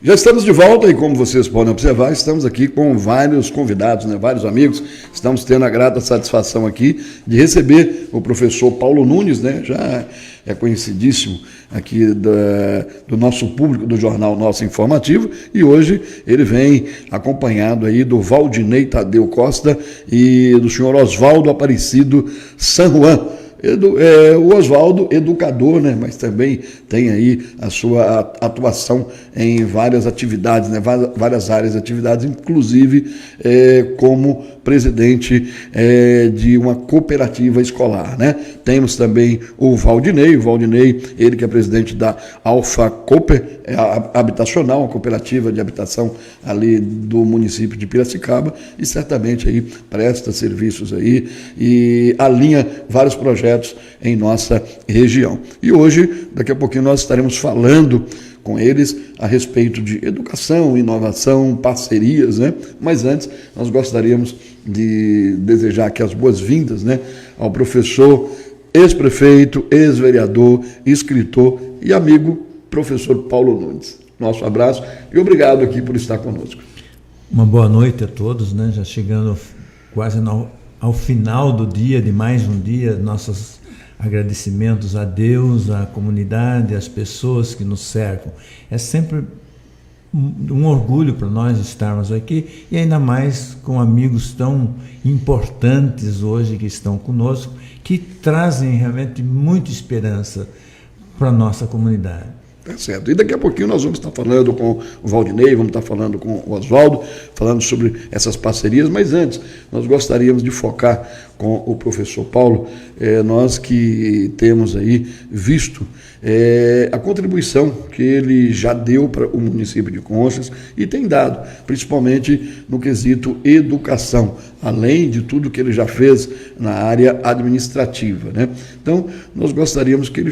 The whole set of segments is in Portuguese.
Já estamos de volta e, como vocês podem observar, estamos aqui com vários convidados, vários amigos. Estamos tendo a grata satisfação aqui de receber o professor Paulo Nunes, já é conhecidíssimo aqui do nosso público, do jornal Nosso Informativo, e hoje ele vem acompanhado aí do Valdinei Tadeu Costa e do senhor Oswaldo Aparecido San Juan. O Oswaldo, educador, mas também tem aí a sua atuação em várias atividades, várias áreas de atividades, inclusive como presidente de uma cooperativa escolar. Temos também o Valdinei, ele que é presidente da Alfa Cooper, habitacional, uma cooperativa de habitação ali do município de Piracicaba, e certamente aí presta serviços aí e alinha vários projetos em nossa região. E hoje, daqui a pouquinho, nós estaremos falando com eles a respeito de educação, inovação, parcerias, Mas antes, nós gostaríamos de desejar aqui as boas-vindas, ao professor, ex-prefeito, ex-vereador, escritor e amigo, professor Paulo Nunes. Nosso abraço e obrigado aqui por estar conosco. Uma boa noite a todos, já chegando quase ao final do dia, de mais um dia, nossos agradecimentos a Deus, à comunidade, às pessoas que nos cercam. É sempre um orgulho para nós estarmos aqui, e ainda mais com amigos tão importantes hoje que estão conosco, que trazem realmente muita esperança para a nossa comunidade. Tá certo. E daqui a pouquinho nós vamos estar falando com o Valdinei, vamos estar falando com o Oswaldo, falando sobre essas parcerias, mas antes nós gostaríamos de focar com o professor Paulo, nós que temos aí visto a contribuição que ele já deu para o município de Conchas e tem dado, principalmente no quesito educação, além de tudo que ele já fez na área administrativa. Então, nós gostaríamos que ele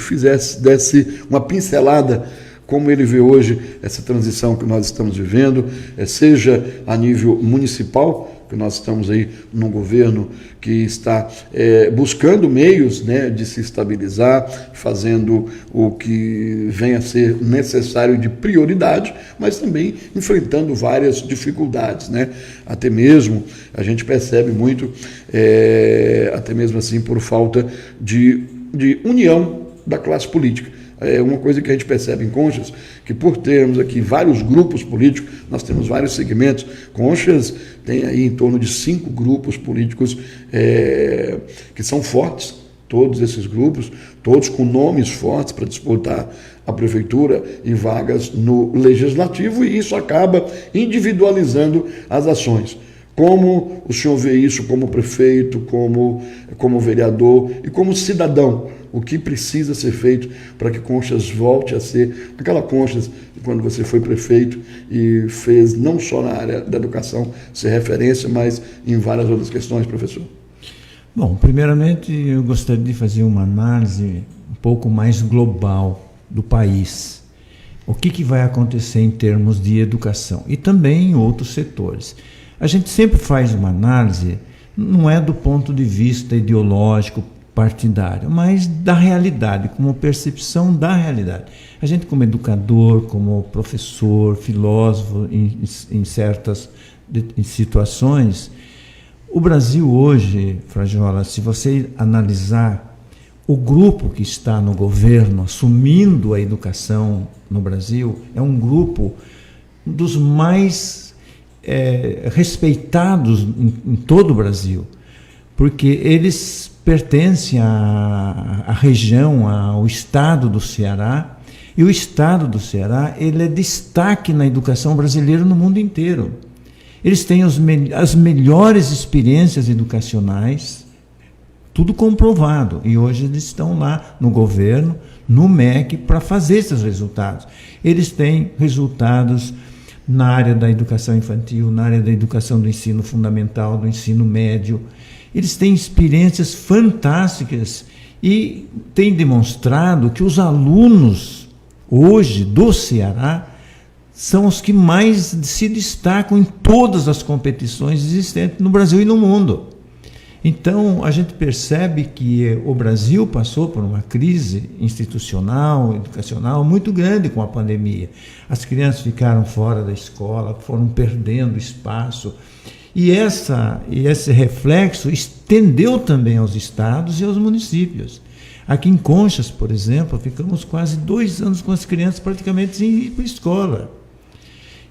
desse uma pincelada como ele vê hoje essa transição que nós estamos vivendo, seja a nível municipal, que nós estamos aí num governo que está buscando meios de se estabilizar, fazendo o que venha a ser necessário de prioridade, mas também enfrentando várias dificuldades. Até mesmo, a gente percebe muito, até mesmo assim, por falta de união da classe política. É uma coisa que a gente percebe em Conchas, que por termos aqui vários grupos políticos, nós temos vários segmentos. Conchas tem aí em torno de 5 grupos políticos que são fortes, todos esses grupos, todos com nomes fortes para disputar a prefeitura e vagas no legislativo, e isso acaba individualizando as ações. Como o senhor vê isso como prefeito, como vereador e como cidadão? O que precisa ser feito para que Conchas volte a ser aquela Conchas quando você foi prefeito e fez não só na área da educação ser referência, mas em várias outras questões, professor? Bom, primeiramente eu gostaria de fazer uma análise um pouco mais global do país. O que vai acontecer em termos de educação e também em outros setores. A gente sempre faz uma análise, não é do ponto de vista ideológico, partidário, mas da realidade, como percepção da realidade. A gente, como educador, como professor, filósofo, em certas situações, o Brasil hoje, Frajola, se você analisar o grupo que está no governo assumindo a educação no Brasil, é um grupo dos mais respeitados em todo o Brasil, porque eles pertencem à região, ao estado do Ceará, e o estado do Ceará ele é destaque na educação brasileira no mundo inteiro. Eles têm as melhores experiências educacionais, tudo comprovado, e hoje eles estão lá no governo, no MEC, para fazer esses resultados. Eles têm resultados na área da educação infantil, na área da educação do ensino fundamental, do ensino médio. Eles têm experiências fantásticas e têm demonstrado que os alunos hoje do Ceará são os que mais se destacam em todas as competições existentes no Brasil e no mundo. Então, a gente percebe que o Brasil passou por uma crise institucional, educacional muito grande com a pandemia. As crianças ficaram fora da escola, foram perdendo espaço. E esse reflexo estendeu também aos estados e aos municípios. Aqui em Conchas, por exemplo, ficamos quase 2 anos com as crianças praticamente sem ir para a escola.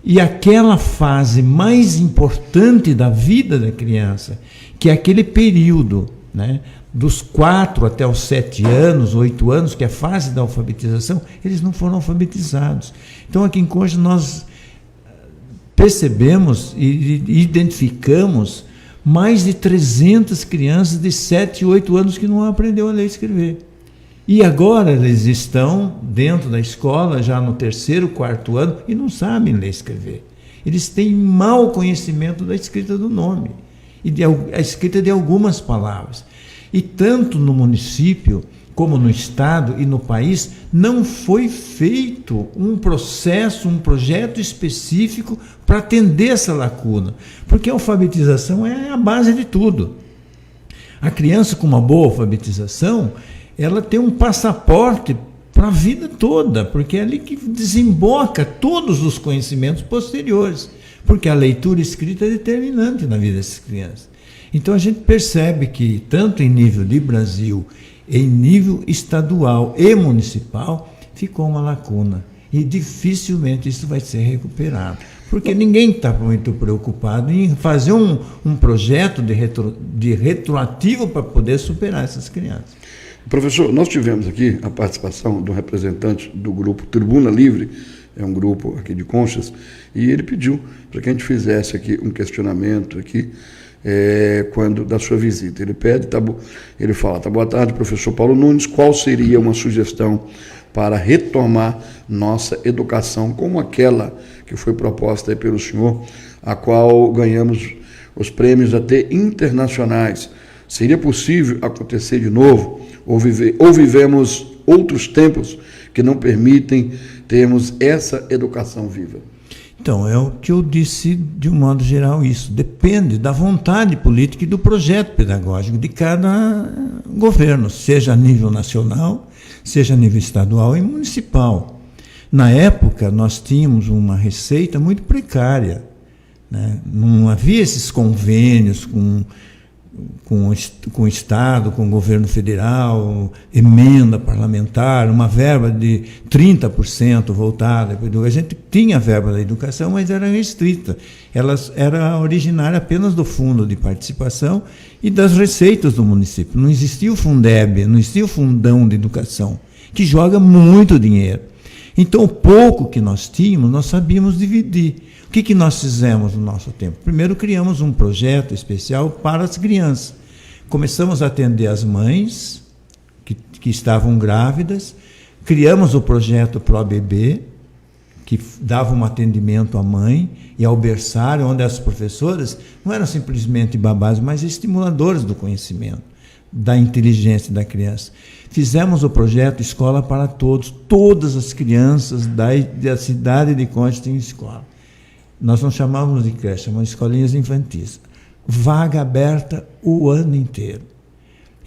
E aquela fase mais importante da vida da criança, que é aquele período, né, dos 4 até os 7 anos, 8 anos, que é a fase da alfabetização, eles não foram alfabetizados. Então, aqui em Conchas, nós percebemos e identificamos mais de 300 crianças de 7 e 8 anos que não aprendeu a ler e escrever. E agora eles estão dentro da escola, já no 3º, 4º ano, e não sabem ler e escrever. Eles têm mau conhecimento da escrita do nome, e a escrita de algumas palavras. E tanto no município, como no estado e no país, não foi feito um processo, um projeto específico para atender essa lacuna. Porque a alfabetização é a base de tudo. A criança com uma boa alfabetização, ela tem um passaporte para a vida toda, porque é ali que desemboca todos os conhecimentos posteriores, porque a leitura escrita é determinante na vida dessas crianças. Então a gente percebe que, tanto em nível de Brasil, em nível estadual e municipal, ficou uma lacuna. E dificilmente isso vai ser recuperado. Porque ninguém está muito preocupado em fazer um projeto de retroativo para poder superar essas crianças. Professor, nós tivemos aqui a participação de um representante do grupo Tribuna Livre, é um grupo aqui de Conchas, e ele pediu para que a gente fizesse aqui um questionamento aqui, da sua visita. Ele fala, boa tarde, professor Paulo Nunes, qual seria uma sugestão para retomar nossa educação como aquela que foi proposta aí pelo senhor, a qual ganhamos os prêmios até internacionais? Seria possível acontecer de novo? Ou vivemos outros tempos que não permitem termos essa educação viva? Então, é o que eu disse de um modo geral isso. Depende da vontade política e do projeto pedagógico de cada governo, seja a nível nacional, seja a nível estadual e municipal. Na época, nós tínhamos uma receita muito precária, né? Não havia esses convênios com o Estado, com o governo federal, emenda parlamentar, uma verba de 30% voltada. A gente tinha verba da educação, mas era restrita. Ela era originária apenas do fundo de participação e das receitas do município. Não existia o Fundeb, não existia o fundão de educação, que joga muito dinheiro. Então, o pouco que nós tínhamos, nós sabíamos dividir. O que nós fizemos no nosso tempo? Primeiro, criamos um projeto especial para as crianças. Começamos a atender as mães que estavam grávidas, criamos o projeto ProBebê, que dava um atendimento à mãe e ao berçário, onde as professoras não eram simplesmente babás, mas estimuladores do conhecimento, da inteligência da criança. Fizemos o projeto Escola para Todos, todas as crianças da cidade de Conchas têm escola. Nós não chamávamos de creche, chamávamos de escolinhas infantis. Vaga aberta o ano inteiro.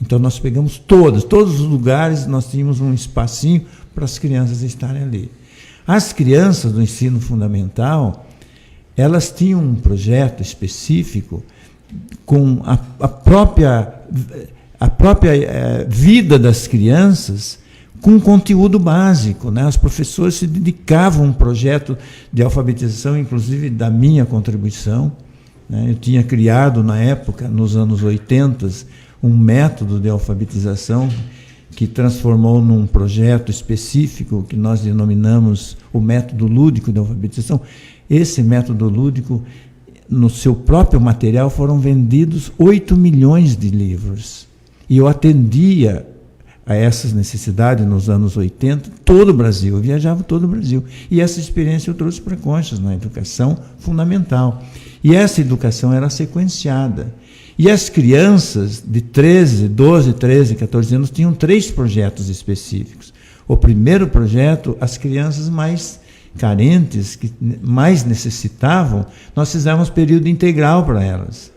Então nós pegamos todos os lugares, nós tínhamos um espacinho para as crianças estarem ali. As crianças do ensino fundamental, elas tinham um projeto específico com a própria vida das crianças, com conteúdo básico, né? Os professores se dedicavam a um projeto de alfabetização, inclusive da minha contribuição, né? Eu tinha criado, na época, nos anos 80, um método de alfabetização que transformou num projeto específico que nós denominamos o método lúdico de alfabetização. Esse método lúdico, no seu próprio material, foram vendidos 8 milhões de livros. E eu atendia a essas necessidades nos anos 80, todo o Brasil, eu viajava todo o Brasil. E essa experiência eu trouxe para Conchas, na educação fundamental. E essa educação era sequenciada. E as crianças de 12, 13, 14 anos tinham 3 projetos específicos. O primeiro projeto, as crianças mais carentes, que mais necessitavam, nós fizemos período integral para elas.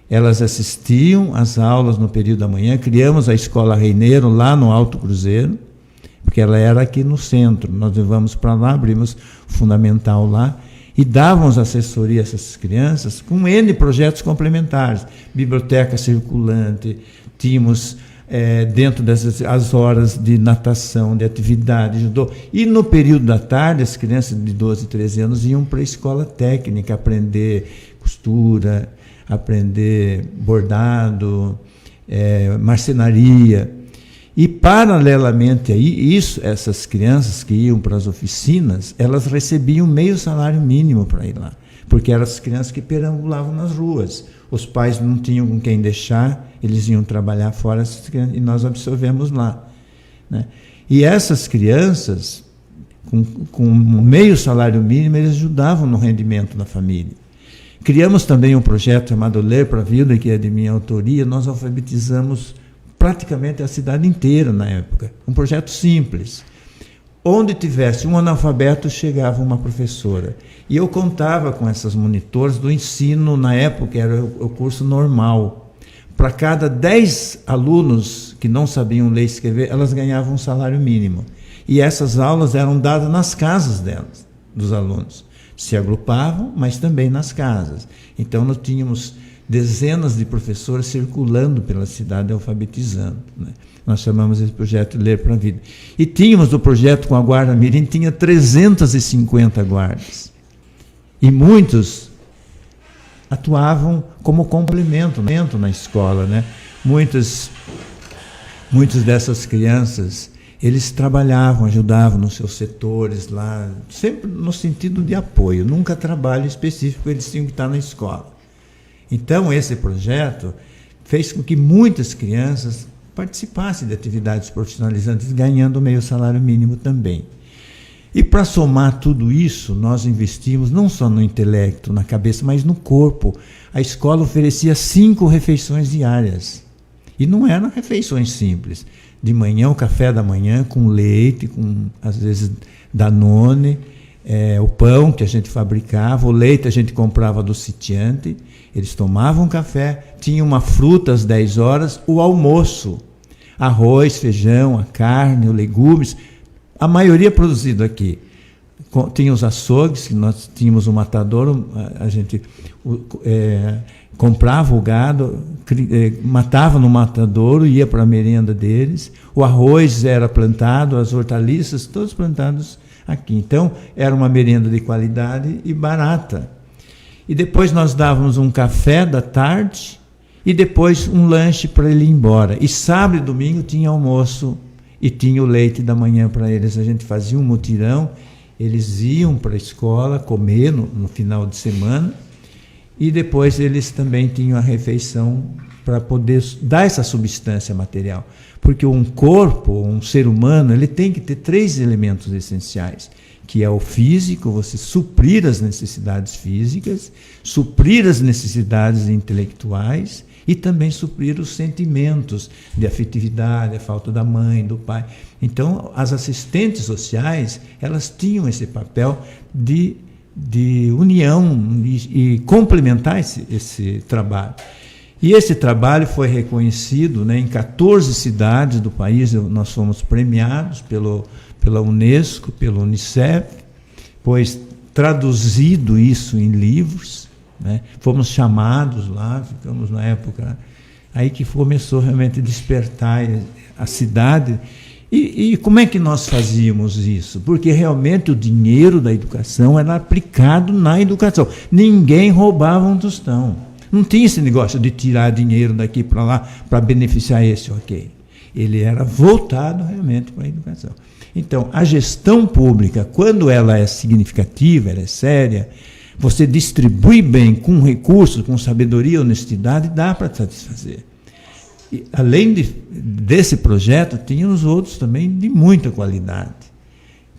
Elas assistiam às aulas no período da manhã. Criamos a Escola Reineiro lá no Alto Cruzeiro, porque ela era aqui no centro. Nós levamos para lá, abrimos fundamental lá, e dávamos assessoria a essas crianças com N projetos complementares. Biblioteca circulante, tínhamos dentro dessas as horas de natação, de atividade, judô. E no período da tarde, as crianças de 12, 13 anos iam para a escola técnica, aprender costura, aprender bordado, marcenaria. E, paralelamente a isso, essas crianças que iam para as oficinas, elas recebiam meio salário mínimo para ir lá, porque eram as crianças que perambulavam nas ruas. Os pais não tinham com quem deixar, eles iam trabalhar fora, e nós absorvemos lá, né? E essas crianças, com meio salário mínimo, eles ajudavam no rendimento da família. Criamos também um projeto chamado Ler para a Vida, que é de minha autoria. Nós alfabetizamos praticamente a cidade inteira na época. Um projeto simples. Onde tivesse um analfabeto, chegava uma professora. E eu contava com essas monitores do ensino, na época era o curso normal. Para cada 10 alunos que não sabiam ler e escrever, elas ganhavam um salário mínimo. E essas aulas eram dadas nas casas delas, dos alunos. Se agrupavam, mas também nas casas. Então, nós tínhamos dezenas de professores circulando pela cidade alfabetizando, né? Nós chamamos esse projeto Ler para a Vida. E tínhamos o projeto com a Guarda Mirim, tinha 350 guardas. E muitos atuavam como complemento na escola, né? Muitas dessas crianças, eles trabalhavam, ajudavam nos seus setores lá, sempre no sentido de apoio, nunca trabalho específico, eles tinham que estar na escola. Então, esse projeto fez com que muitas crianças participassem de atividades profissionalizantes, ganhando meio salário mínimo também. E para somar tudo isso, nós investimos não só no intelecto, na cabeça, mas no corpo. A escola oferecia 5 refeições diárias. E não eram refeições simples. De manhã, o café da manhã com leite, com, às vezes, Danone, o pão que a gente fabricava, o leite a gente comprava do sitiante. Eles tomavam café, tinha uma fruta às 10 horas, o almoço, arroz, feijão, a carne, os legumes, a maioria produzido aqui. Tinha os açougues, que nós tínhamos um matadouro, a gente comprava o gado, matava no matadouro, ia para a merenda deles, o arroz era plantado, as hortaliças, todos plantados aqui. Então, era uma merenda de qualidade e barata. E depois nós dávamos um café da tarde e depois um lanche para ele ir embora. E sábado e domingo tinha almoço e tinha o leite da manhã para eles. A gente fazia um mutirão, eles iam para a escola comer no final de semana e depois eles também tinham a refeição para poder dar essa substância material. Porque um corpo, um ser humano, ele tem que ter 3 elementos essenciais, que é o físico, você suprir as necessidades físicas, suprir as necessidades intelectuais e também suprir os sentimentos de afetividade, a falta da mãe, do pai. Então, as assistentes sociais, elas tinham esse papel de união e complementar esse trabalho. E esse trabalho foi reconhecido, né, em 14 cidades do país. Nós fomos premiados pela Unesco, pelo Unicef, pois traduzido isso em livros, né? Fomos chamados lá, ficamos na época, aí que começou realmente a despertar a cidade. E como é que nós fazíamos isso? Porque realmente o dinheiro da educação era aplicado na educação. Ninguém roubava um tostão. Não tinha esse negócio de tirar dinheiro daqui para lá para beneficiar esse, ok. Ele era voltado realmente para a educação. Então, a gestão pública, quando ela é significativa, ela é séria, você distribui bem com recursos, com sabedoria e honestidade, dá para satisfazer. E, além desse projeto, tínhamos outros também de muita qualidade.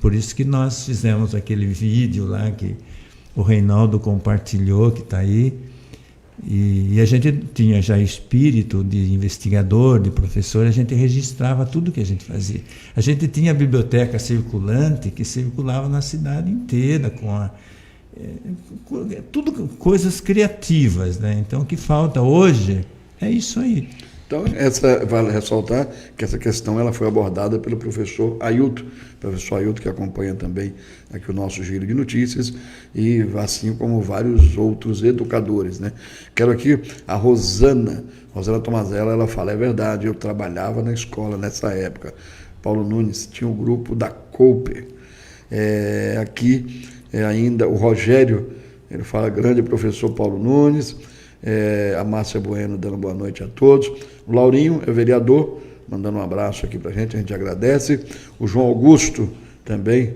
Por isso que nós fizemos aquele vídeo lá que o Reinaldo compartilhou, que está aí, e a gente tinha já espírito de investigador, de professor, a gente registrava tudo que a gente fazia. A gente tinha a biblioteca circulante, que circulava na cidade inteira, tudo coisas criativas, né? Então, o que falta hoje é isso aí. Então, vale ressaltar que essa questão ela foi abordada pelo professor Ailton que acompanha também aqui o nosso Giro de Notícias, e assim como vários outros educadores, né? Quero aqui a Rosana Tomazella, ela fala, é verdade, eu trabalhava na escola nessa época. Paulo Nunes tinha um grupo da COPE. Aqui ainda o Rogério, ele fala, grande professor Paulo Nunes. A Márcia Bueno dando boa noite a todos. O Laurinho é vereador, mandando um abraço aqui para a gente agradece. O João Augusto também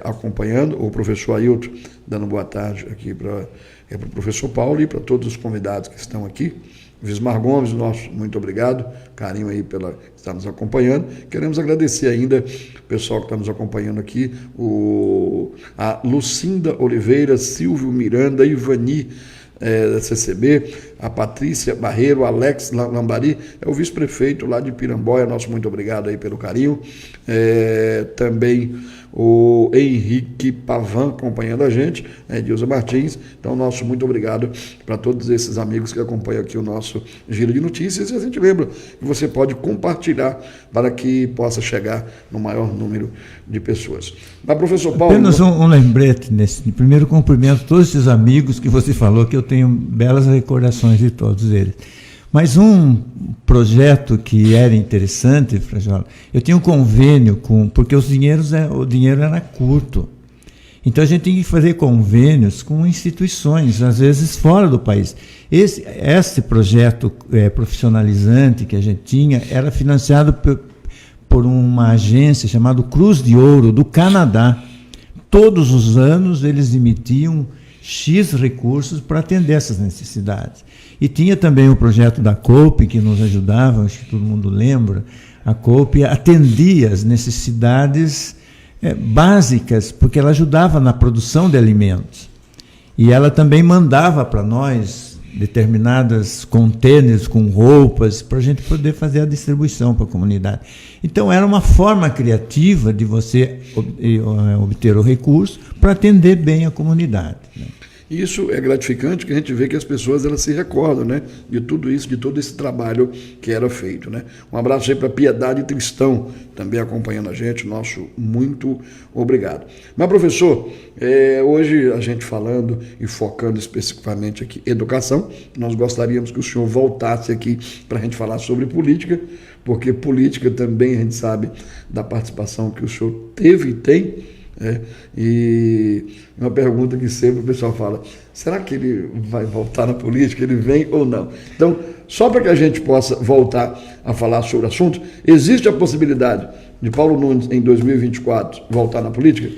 acompanhando. O professor Ailton dando boa tarde aqui para o professor Paulo e para todos os convidados que estão aqui. Vismar Gomes, nosso muito obrigado, carinho aí pela estar nos acompanhando. Queremos agradecer ainda o pessoal que está nos acompanhando aqui, a Lucinda Oliveira, Silvio Miranda, Ivani, da CCB, a Patrícia Barreiro, Alex Lambari, é o vice-prefeito lá de Piramboia, nosso muito obrigado aí pelo carinho. Também o Henrique Pavan acompanhando a gente, Dilza Martins. Então, nosso muito obrigado para todos esses amigos que acompanham aqui o nosso Giro de Notícias. E a gente lembra que você pode compartilhar para que possa chegar no maior número de pessoas. Mas, professor Paulo... Apenas um lembrete nesse primeiro cumprimento, todos esses amigos que você falou, que eu tenho belas recordações de todos eles. Mas um projeto que era interessante, Frajola, eu tinha um convênio porque o dinheiro era curto. Então a gente tinha que fazer convênios com instituições, às vezes fora do país. Esse projeto profissionalizante que a gente tinha era financiado por uma agência chamada Cruz de Ouro, do Canadá. Todos os anos eles emitiam X recursos para atender essas necessidades. E tinha também o projeto da COPE, que nos ajudava, acho que todo mundo lembra. A COPE atendia as necessidades básicas, porque ela ajudava na produção de alimentos. E ela também mandava para nós determinadas contêineres com roupas, para a gente poder fazer a distribuição para a comunidade. Então, era uma forma criativa de você obter o recurso para atender bem a comunidade, né? Isso é gratificante, que a gente vê que as pessoas elas se recordam, né, de tudo isso, de todo esse trabalho que era feito, né? Um abraço aí para Piedade Tristão, também acompanhando a gente, nosso muito obrigado. Mas, professor, hoje a gente falando e focando especificamente aqui educação, nós gostaríamos que o senhor voltasse aqui para a gente falar sobre política, porque política também a gente sabe da participação que o senhor teve e tem. E uma pergunta que sempre o pessoal fala, será que ele vai voltar na política, ele vem ou não? Então, só para que a gente possa voltar a falar sobre o assunto, existe a possibilidade de Paulo Nunes, em 2024, voltar na política?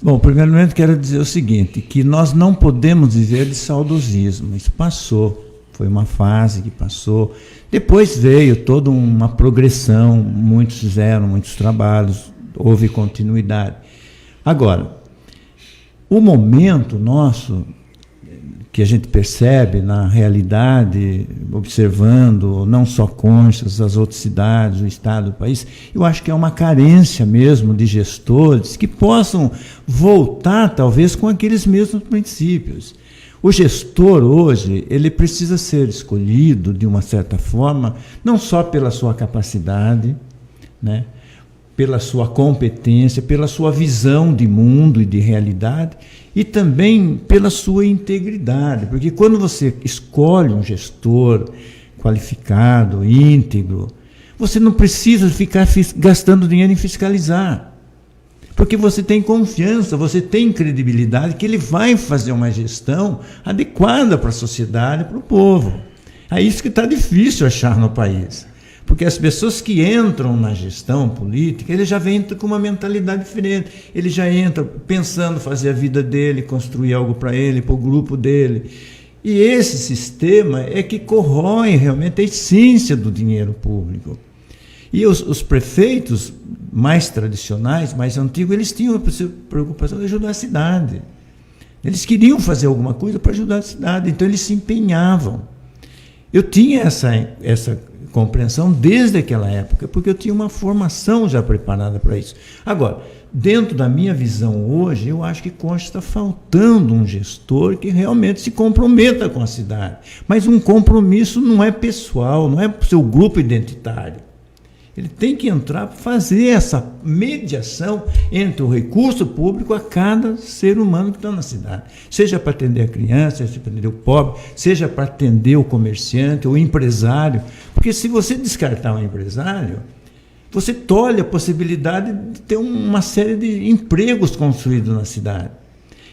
Bom, primeiramente quero dizer o seguinte, que nós não podemos viver de saudosismo, isso passou, foi uma fase que passou, depois veio toda uma progressão, muitos fizeram muitos trabalhos, houve continuidade. Agora, o momento nosso, que a gente percebe na realidade, observando não só Conchas, as outras cidades, o estado do país, eu acho que é uma carência mesmo de gestores que possam voltar, talvez, com aqueles mesmos princípios. O gestor, hoje, ele precisa ser escolhido, de uma certa forma, não só pela sua capacidade, né, pela sua competência, pela sua visão de mundo e de realidade, e também pela sua integridade, porque quando você escolhe um gestor qualificado, íntegro, você não precisa ficar gastando dinheiro em fiscalizar, porque você tem confiança, você tem credibilidade que ele vai fazer uma gestão adequada para a sociedade, para o povo. É isso que está difícil achar no país. Porque as pessoas que entram na gestão política, ele já vem com uma mentalidade diferente. Ele já entra pensando fazer a vida dele, construir algo para ele, para o grupo dele. E esse sistema é que corrói realmente a essência do dinheiro público. E os prefeitos mais tradicionais, mais antigos, eles tinham a preocupação de ajudar a cidade. Eles queriam fazer alguma coisa para ajudar a cidade, então eles se empenhavam. Eu tinha essa compreensão desde aquela época, porque eu tinha uma formação já preparada para isso. Agora, dentro da minha visão hoje, eu acho que Conchas está faltando um gestor que realmente se comprometa com a cidade. Mas um compromisso não é pessoal, não é para o seu grupo identitário. Ele tem que entrar para fazer essa mediação entre o recurso público a cada ser humano que está na cidade. Seja para atender a criança, seja para atender o pobre, seja para atender o comerciante, o empresário. Porque se você descartar o empresário, você tolhe a possibilidade de ter uma série de empregos construídos na cidade.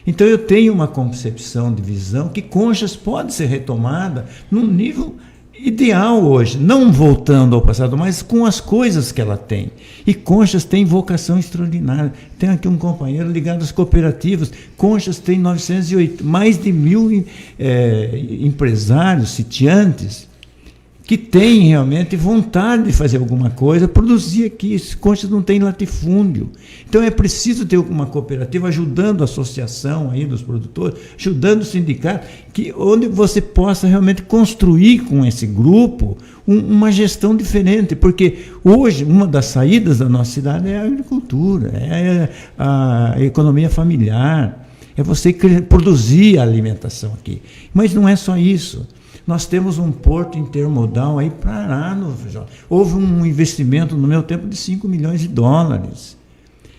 Então eu tenho uma concepção de visão que Conchas pode ser retomada num nível ideal hoje, não voltando ao passado, mas com as coisas que ela tem. E Conchas tem vocação extraordinária. Tem aqui um companheiro ligado às cooperativas. Conchas tem 908, mais de 1.000 empresários, sitiantes, que têm realmente vontade de fazer alguma coisa, produzir aqui. Conchas não tem latifúndio. Então é preciso ter uma cooperativa ajudando a associação aí dos produtores, ajudando o sindicato, onde você possa realmente construir com esse grupo uma gestão diferente, porque hoje uma das saídas da nossa cidade é a agricultura, é a economia familiar, é você produzir a alimentação aqui. Mas não é só isso. Nós temos um porto intermodal aí para houve um investimento no meu tempo de 5 milhões de dólares.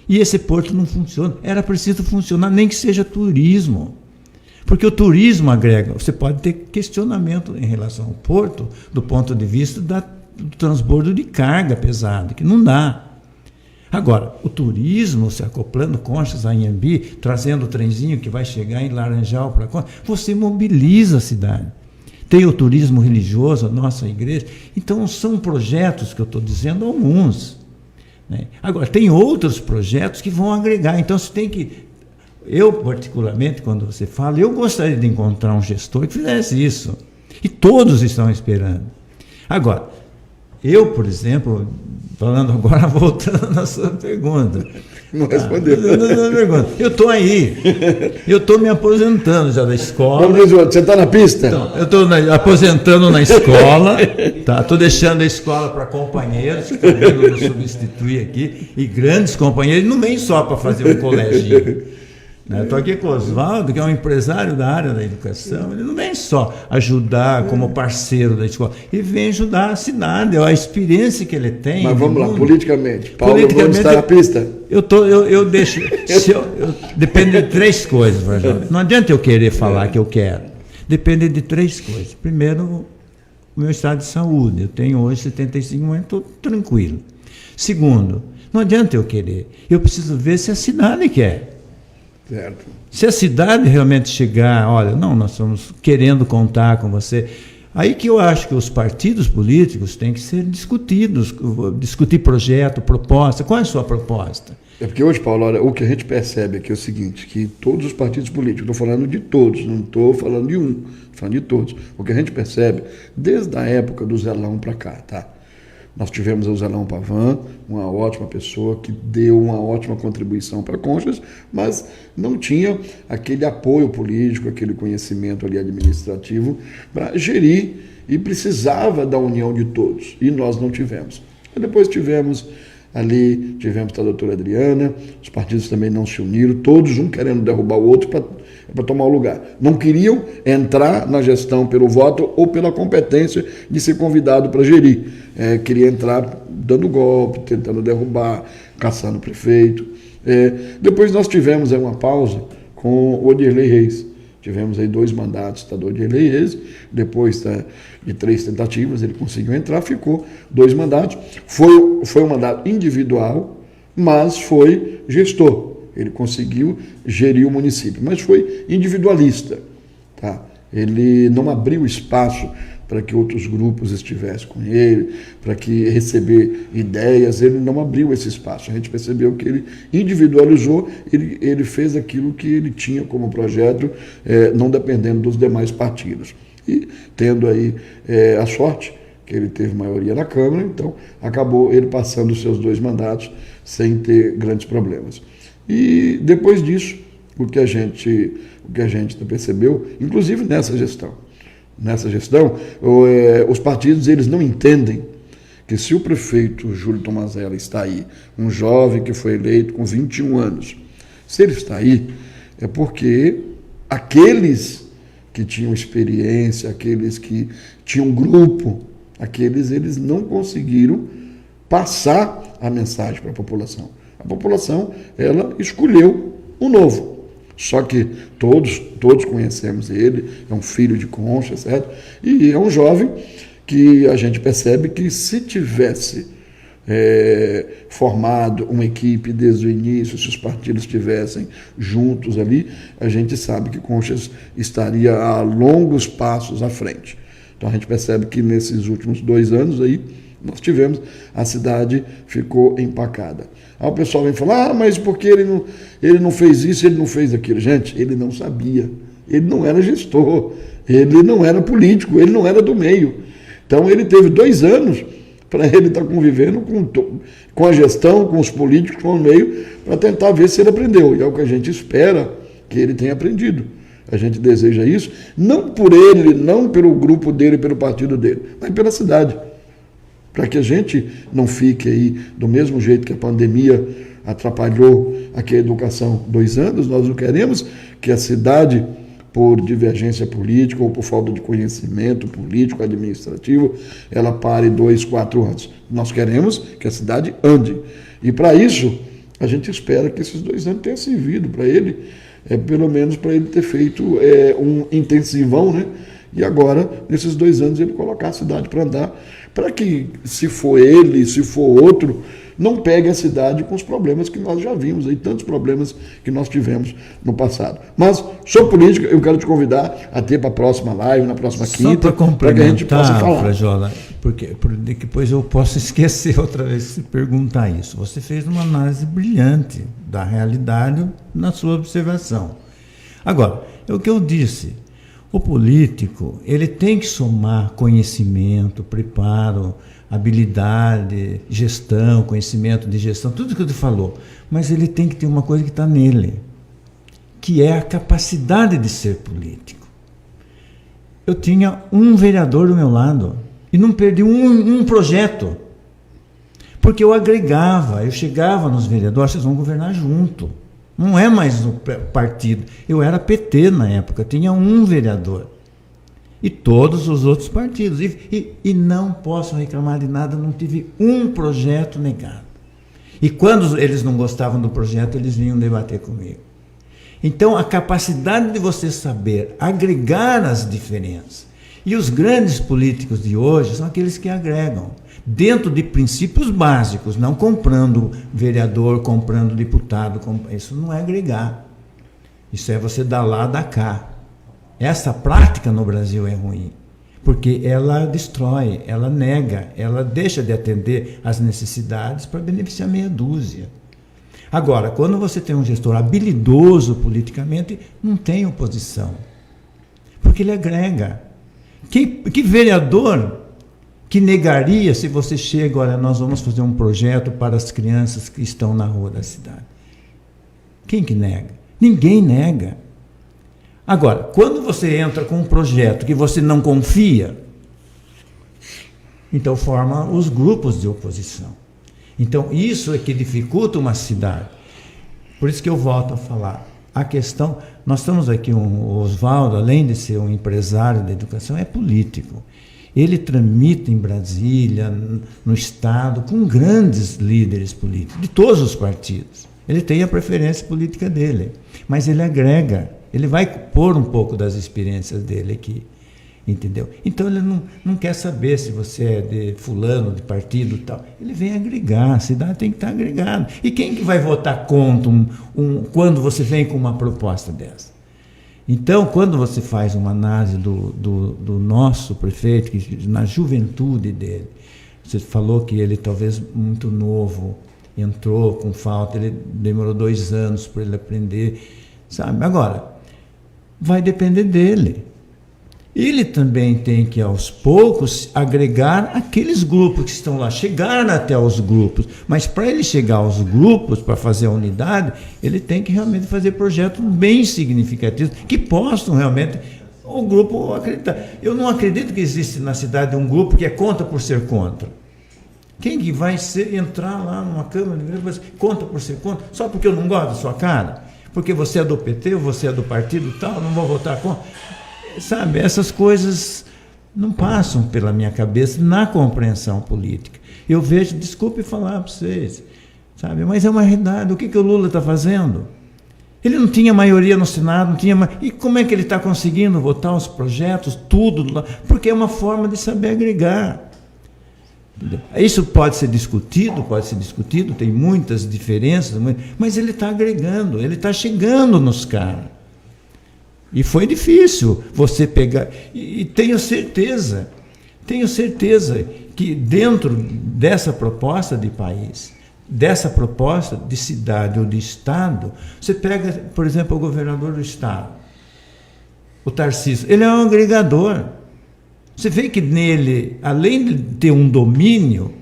E esse porto não funciona. Era preciso funcionar, nem que seja turismo. Porque o turismo agrega. Você pode ter questionamento em relação ao porto do ponto de vista do transbordo de carga pesada, que não dá. Agora, o turismo, se acoplando Conchas a Anhembi, trazendo o trenzinho que vai chegar em Laranjal para Conchas, você mobiliza a cidade. Tem o turismo religioso, a nossa igreja. Então, são projetos que eu estou dizendo, alguns. Né? Agora, tem outros projetos que vão agregar. Então, você tem que... Eu, particularmente, quando você fala, eu gostaria de encontrar um gestor que fizesse isso. E todos estão esperando. Agora, eu, por exemplo, falando agora, voltando na sua pergunta. Não respondeu. Eu estou aí. Eu estou me aposentando já da escola. Você está na pista? Então, eu estou aposentando na escola. Estou deixando a escola para companheiros que estão vindo nos substituir aqui. E grandes companheiros. Não vem só para fazer um coleginho. Estou aqui com o Oswaldo, que é um empresário da área da educação. Ele não vem só ajudar como parceiro da escola, ele vem ajudar a cidade, a experiência que ele tem. Mas vamos lá, politicamente. Paulo, vamos estar na pista? Eu deixo. Depende de três coisas, Varjão. Não adianta eu querer falar que eu quero. Depende de três coisas. Primeiro, o meu estado de saúde. Eu tenho hoje 75 anos, estou tranquilo. Segundo, não adianta eu querer. Eu preciso ver se a cidade quer. Certo. Se a cidade realmente chegar, olha, não, nós estamos querendo contar com você, aí que eu acho que os partidos políticos têm que ser discutidos, discutir projeto, proposta. Qual é a sua proposta? É porque hoje, Paulo, olha, o que a gente percebe aqui é o seguinte, que todos os partidos políticos, estou falando de todos, não estou falando de um, estou falando de todos. O que a gente percebe, desde a época do Zelão para cá, tá? Nós tivemos o Zelão Pavan, uma ótima pessoa que deu uma ótima contribuição para Conchas, mas não tinha aquele apoio político, aquele conhecimento ali administrativo para gerir e precisava da união de todos, e nós não tivemos. E depois tivemos a doutora Adriana, os partidos também não se uniram, todos um querendo derrubar o outro para tomar o lugar. Não queriam entrar na gestão pelo voto ou pela competência de ser convidado para gerir. Queria entrar dando golpe, tentando derrubar, caçando o prefeito. Depois nós tivemos uma pausa com o Odirley Reis. Tivemos aí 2 mandatos da Odirley Reis, depois de 3 tentativas ele conseguiu entrar, ficou 2 mandatos. Foi um mandato individual, mas foi gestor. Ele conseguiu gerir o município, mas foi individualista. Tá? Ele não abriu espaço para que outros grupos estivessem com ele, para que receber ideias, ele não abriu esse espaço. A gente percebeu que ele individualizou, ele fez aquilo que ele tinha como projeto, não dependendo dos demais partidos. E tendo aí a sorte, que ele teve maioria na Câmara, então acabou ele passando os seus 2 mandatos sem ter grandes problemas. E depois disso, o que a gente percebeu, inclusive nessa gestão, os partidos eles não entendem que se o prefeito Júlio Tomazella está aí, um jovem que foi eleito com 21 anos, se ele está aí, é porque aqueles que tinham experiência, aqueles que tinham grupo, eles não conseguiram passar a mensagem para a população. A população, ela escolheu o novo. Só que todos conhecemos ele, é um filho de Concha, certo? E é um jovem que a gente percebe que se tivesse formado uma equipe desde o início, se os partidos estivessem juntos ali, a gente sabe que Conchas estaria a longos passos à frente. Então a gente percebe que nesses últimos 2 anos aí, a cidade ficou empacada. Aí o pessoal vem falar, mas por que ele não fez isso, ele não fez aquilo? Gente, ele não sabia, ele não era gestor, ele não era político, ele não era do meio. Então ele teve 2 anos para ele estar convivendo com a gestão, com os políticos, com o meio, para tentar ver se ele aprendeu. E é o que a gente espera que ele tenha aprendido. A gente deseja isso, não por ele, não pelo grupo dele, pelo partido dele, mas pela cidade. Para que a gente não fique aí do mesmo jeito que a pandemia atrapalhou aqui a educação 2 anos, nós não queremos que a cidade, por divergência política ou por falta de conhecimento político, administrativo, ela pare 2, 4 anos. Nós queremos que a cidade ande. E para isso, a gente espera que esses 2 anos tenham servido para ele, pelo menos para ele ter feito um intensivão, né? E agora, nesses 2 anos, ele colocar a cidade para andar, para que, se for ele, se for outro, não pegue a cidade com os problemas que nós já vimos, aí, tantos problemas que nós tivemos no passado. Mas, sobre política, eu quero te convidar a ter para a próxima live, na próxima quinta, para que a gente possa falar. Frajola, porque depois eu posso esquecer outra vez se perguntar isso. Você fez uma análise brilhante da realidade na sua observação. Agora, é o que eu disse. O político, ele tem que somar conhecimento, preparo, habilidade, gestão, conhecimento de gestão, tudo que ele falou. Mas ele tem que ter uma coisa que está nele, que é a capacidade de ser político. Eu tinha um vereador do meu lado e não perdi um projeto. Porque eu agregava, eu chegava nos vereadores, vocês vão governar junto. Não é mais um partido. Eu era PT na época, tinha um vereador. E todos os outros partidos. E não posso reclamar de nada, não tive um projeto negado. E quando eles não gostavam do projeto, eles vinham debater comigo. Então, a capacidade de você saber agregar as diferenças. E os grandes políticos de hoje são aqueles que agregam. Dentro de princípios básicos, não comprando vereador, comprando deputado, isso não é agregar. Isso é você dar lá, dar cá. Essa prática no Brasil é ruim, porque ela destrói, ela nega, ela deixa de atender às necessidades para beneficiar meia dúzia. Agora, quando você tem um gestor habilidoso politicamente, não tem oposição, porque ele agrega. Que vereador que negaria se você chega, olha, nós vamos fazer um projeto para as crianças que estão na rua da cidade? Quem que nega? Ninguém nega. Agora, quando você entra com um projeto que você não confia, então forma os grupos de oposição. Então, isso é que dificulta uma cidade. Por isso que eu volto a falar. A questão, nós estamos aqui, o Oswaldo, além de ser um empresário da educação, é político. Ele tramita em Brasília, no Estado, com grandes líderes políticos, de todos os partidos. Ele tem a preferência política dele, mas ele agrega, ele vai pôr um pouco das experiências dele aqui, entendeu? Então ele não quer saber se você é de fulano, de partido e tal. Ele vem agregar, a cidade tem que estar agregada. E quem que vai votar contra quando você vem com uma proposta dessa? Então, quando você faz uma análise do nosso prefeito, que, na juventude dele, você falou que ele talvez muito novo, entrou com falta, ele demorou 2 anos para ele aprender, sabe? Agora, vai depender dele. Ele também tem que, aos poucos, agregar aqueles grupos que estão lá, chegar até os grupos. Mas para ele chegar aos grupos, para fazer a unidade, ele tem que realmente fazer projetos bem significativos, que possam realmente o grupo acreditar. Eu não acredito que existe na cidade um grupo que é contra por ser contra. Quem que vai entrar lá numa Câmara de Vereadores, conta por ser conta, só porque eu não gosto da sua cara? Porque você é do PT, ou você é do partido tal, não vou votar contra. Sabe, essas coisas não passam pela minha cabeça na compreensão política. Eu vejo, desculpe falar para vocês, sabe, mas é uma realidade. O que o Lula está fazendo? Ele não tinha maioria no Senado, não tinha. E como é que ele está conseguindo votar os projetos, tudo lá? Porque é uma forma de saber agregar. Isso pode ser discutido, tem muitas diferenças, mas ele está agregando, ele está chegando nos caras. E foi difícil você pegar. E tenho certeza que dentro dessa proposta de país, dessa proposta de cidade ou de estado, você pega, por exemplo, o governador do estado, o Tarcísio, ele é um agregador. Você vê que nele, além de ter um domínio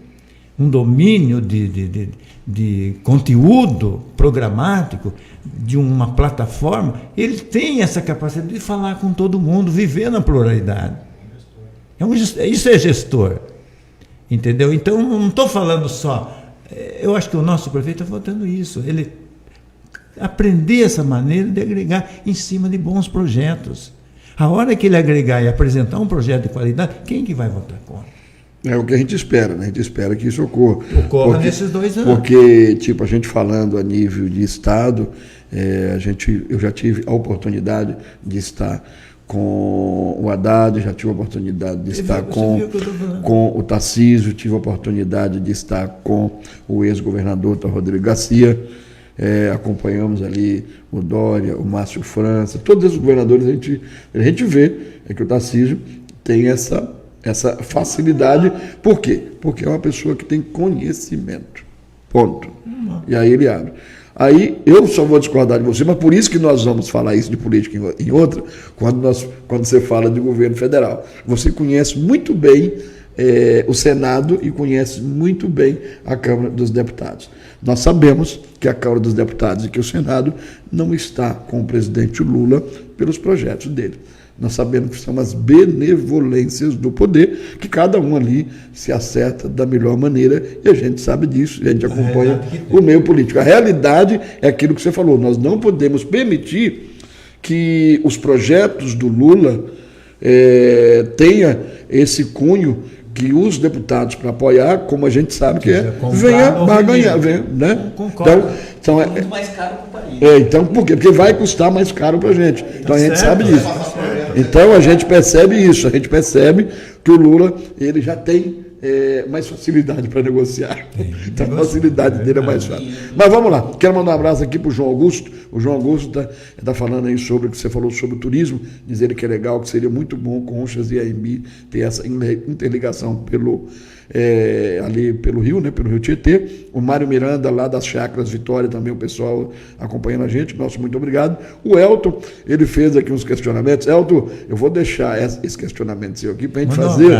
de conteúdo programático, de uma plataforma, ele tem essa capacidade de falar com todo mundo, viver na pluralidade. Isso é gestor. Entendeu? Então, não estou falando só. Eu acho que o nosso prefeito está faltando isso. Ele aprender essa maneira de agregar em cima de bons projetos. A hora que ele agregar e apresentar um projeto de qualidade, quem que vai votar contra? É o que a gente espera, né? A gente espera que isso ocorra. Nesses 2 anos. Porque, tipo, a gente falando a nível de Estado, eu já tive a oportunidade de estar com o Haddad, já tive a oportunidade de estar com o Tarcísio, tive a oportunidade de estar com o ex-governador Rodrigo Garcia, acompanhamos ali o Dória, o Márcio França, todos esses governadores, a gente vê que o Tarcísio tem essa facilidade. Por quê? Porque é uma pessoa que tem conhecimento. Ponto. E aí ele abre. Aí eu só vou discordar de você, mas por isso que nós vamos falar isso de política em outra, quando você fala de governo federal. Você conhece muito bem o Senado e conhece muito bem a Câmara dos Deputados. Nós sabemos que a Câmara dos Deputados e que o Senado não está com o presidente Lula pelos projetos dele. Nós sabemos que são as benevolências do poder, que cada um ali se acerta da melhor maneira, e a gente sabe disso, e a gente acompanha o meio político. A realidade é aquilo que você falou, nós não podemos permitir que os projetos do Lula tenha esse cunho que os deputados, para apoiar, como a gente sabe que venha barganhar, né? Concordo. Então, muito mais caro para o país. Então, por quê? Porque vai custar mais caro para a gente. Então, a gente sabe disso. Então, a gente percebe isso. A gente percebe que o Lula, ele já tem mais facilidade para negociar. Então, a facilidade dele é mais fácil. Mas vamos lá. Quero mandar um abraço aqui para o João Augusto. O João Augusto está falando aí sobre o que você falou sobre o turismo, dizer que é legal, que seria muito bom Conchas e Anhembi ter essa interligação ali pelo Rio, né, pelo Rio Tietê. O Mário Miranda, lá das Chácaras Vitória, também o pessoal acompanhando a gente, nosso muito obrigado. O Elton, ele fez aqui uns questionamentos. Elton, eu vou deixar esse questionamento seu aqui para a gente fazer.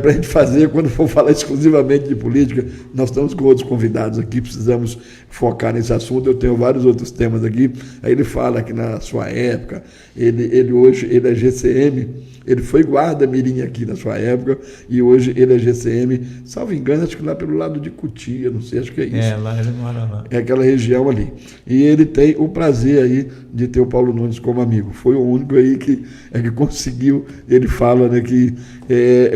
Para a gente fazer, quando for falar exclusivamente de política, nós estamos com outros convidados aqui, precisamos focar nesse assunto. Eu tenho vários outros temas aqui. Aí ele fala que na sua época, ele hoje é GCM. Ele foi guarda-mirim aqui na sua época e hoje ele é GCM, salvo engano, acho que lá pelo lado de Cotia, não sei, acho que é isso. Lá ele mora lá. É aquela região ali. E ele tem o prazer aí de ter o Paulo Nunes como amigo. Foi o único aí que conseguiu, ele fala, né, que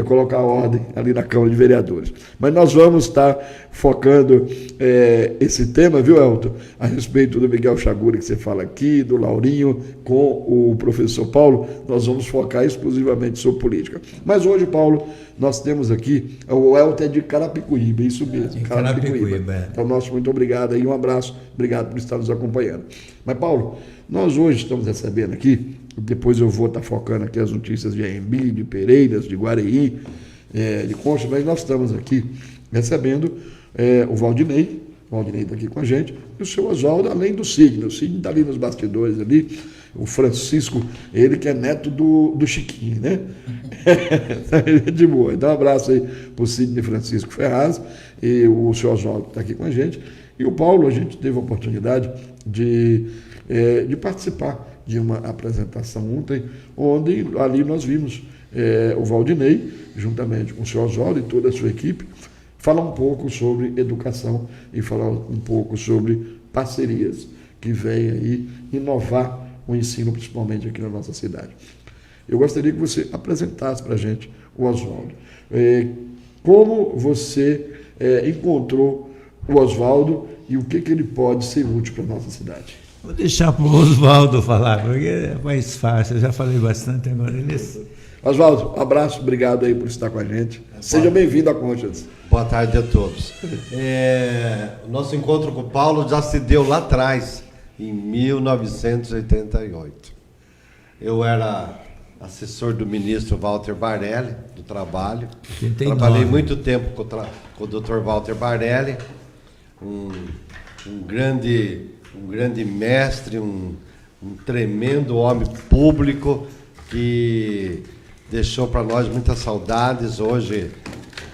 colocar ordem ali na Câmara de Vereadores. Mas nós vamos estar focando esse tema, viu, Elton? A respeito do Miguel Chaguri que você fala aqui, do Laurinho, com o professor Paulo, nós vamos focar exclusivamente sobre política. Mas hoje, Paulo, nós temos aqui, o Elton é de Carapicuíba, isso mesmo, Carapicuíba. Então, nosso muito obrigado aí, um abraço, obrigado por estar nos acompanhando. Mas, Paulo, nós hoje estamos recebendo aqui, depois eu vou estar focando aqui as notícias de Anhembi, de Pereiras, de Guareí, de Concha, mas nós estamos aqui recebendo o Valdinei está aqui com a gente, e o seu Oswaldo, além do Sidney. O Sidney está ali nos bastidores ali, o Francisco, ele que é neto do Chiquinho, né? De boa. Então, um abraço aí para o Sidney Francisco Ferraz, e o seu Oswaldo está aqui com a gente. E o Paulo, a gente teve a oportunidade de participar de uma apresentação ontem, onde ali nós vimos o Valdinei, juntamente com o seu Oswaldo e toda a sua equipe, falar um pouco sobre educação e falar um pouco sobre parcerias que vêm aí inovar o ensino, principalmente aqui na nossa cidade. Eu gostaria que você apresentasse para a gente o Oswaldo. Como você encontrou o Oswaldo e o que ele pode ser útil para a nossa cidade? Vou deixar para o Oswaldo falar, porque é mais fácil. Eu já falei bastante agora. Oswaldo, um abraço, obrigado aí por estar com a gente. Seja bem-vindo à Conchas. Boa tarde a todos. O nosso encontro com o Paulo já se deu lá atrás, em 1988. Eu era assessor do ministro Walter Barelli, do Trabalho. 89. Trabalhei muito tempo com o Dr. Walter Barelli, um grande mestre, um tremendo homem público que deixou para nós muitas saudades. Hoje,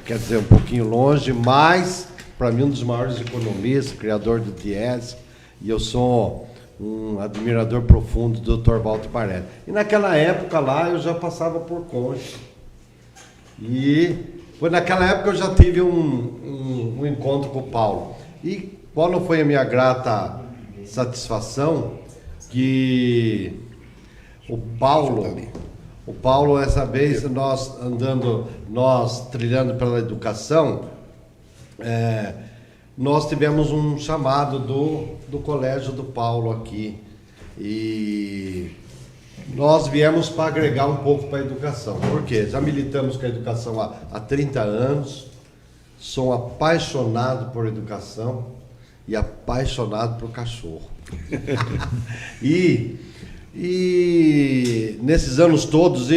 quer dizer, um pouquinho longe, mas para mim um dos maiores economistas, criador do Diese, e eu sou um admirador profundo do Dr. Walter Barelli. E naquela época lá eu já passava por Concha. E foi naquela época eu já tive um encontro com o Paulo. E qual não foi a minha grata satisfação que o Paulo, essa vez, nós trilhando pela educação, nós tivemos um chamado do colégio do Paulo aqui. E nós viemos para agregar um pouco para a educação. Por quê? Já militamos com a educação há 30 anos, sou apaixonado por educação e apaixonado por cachorro. E nesses anos todos,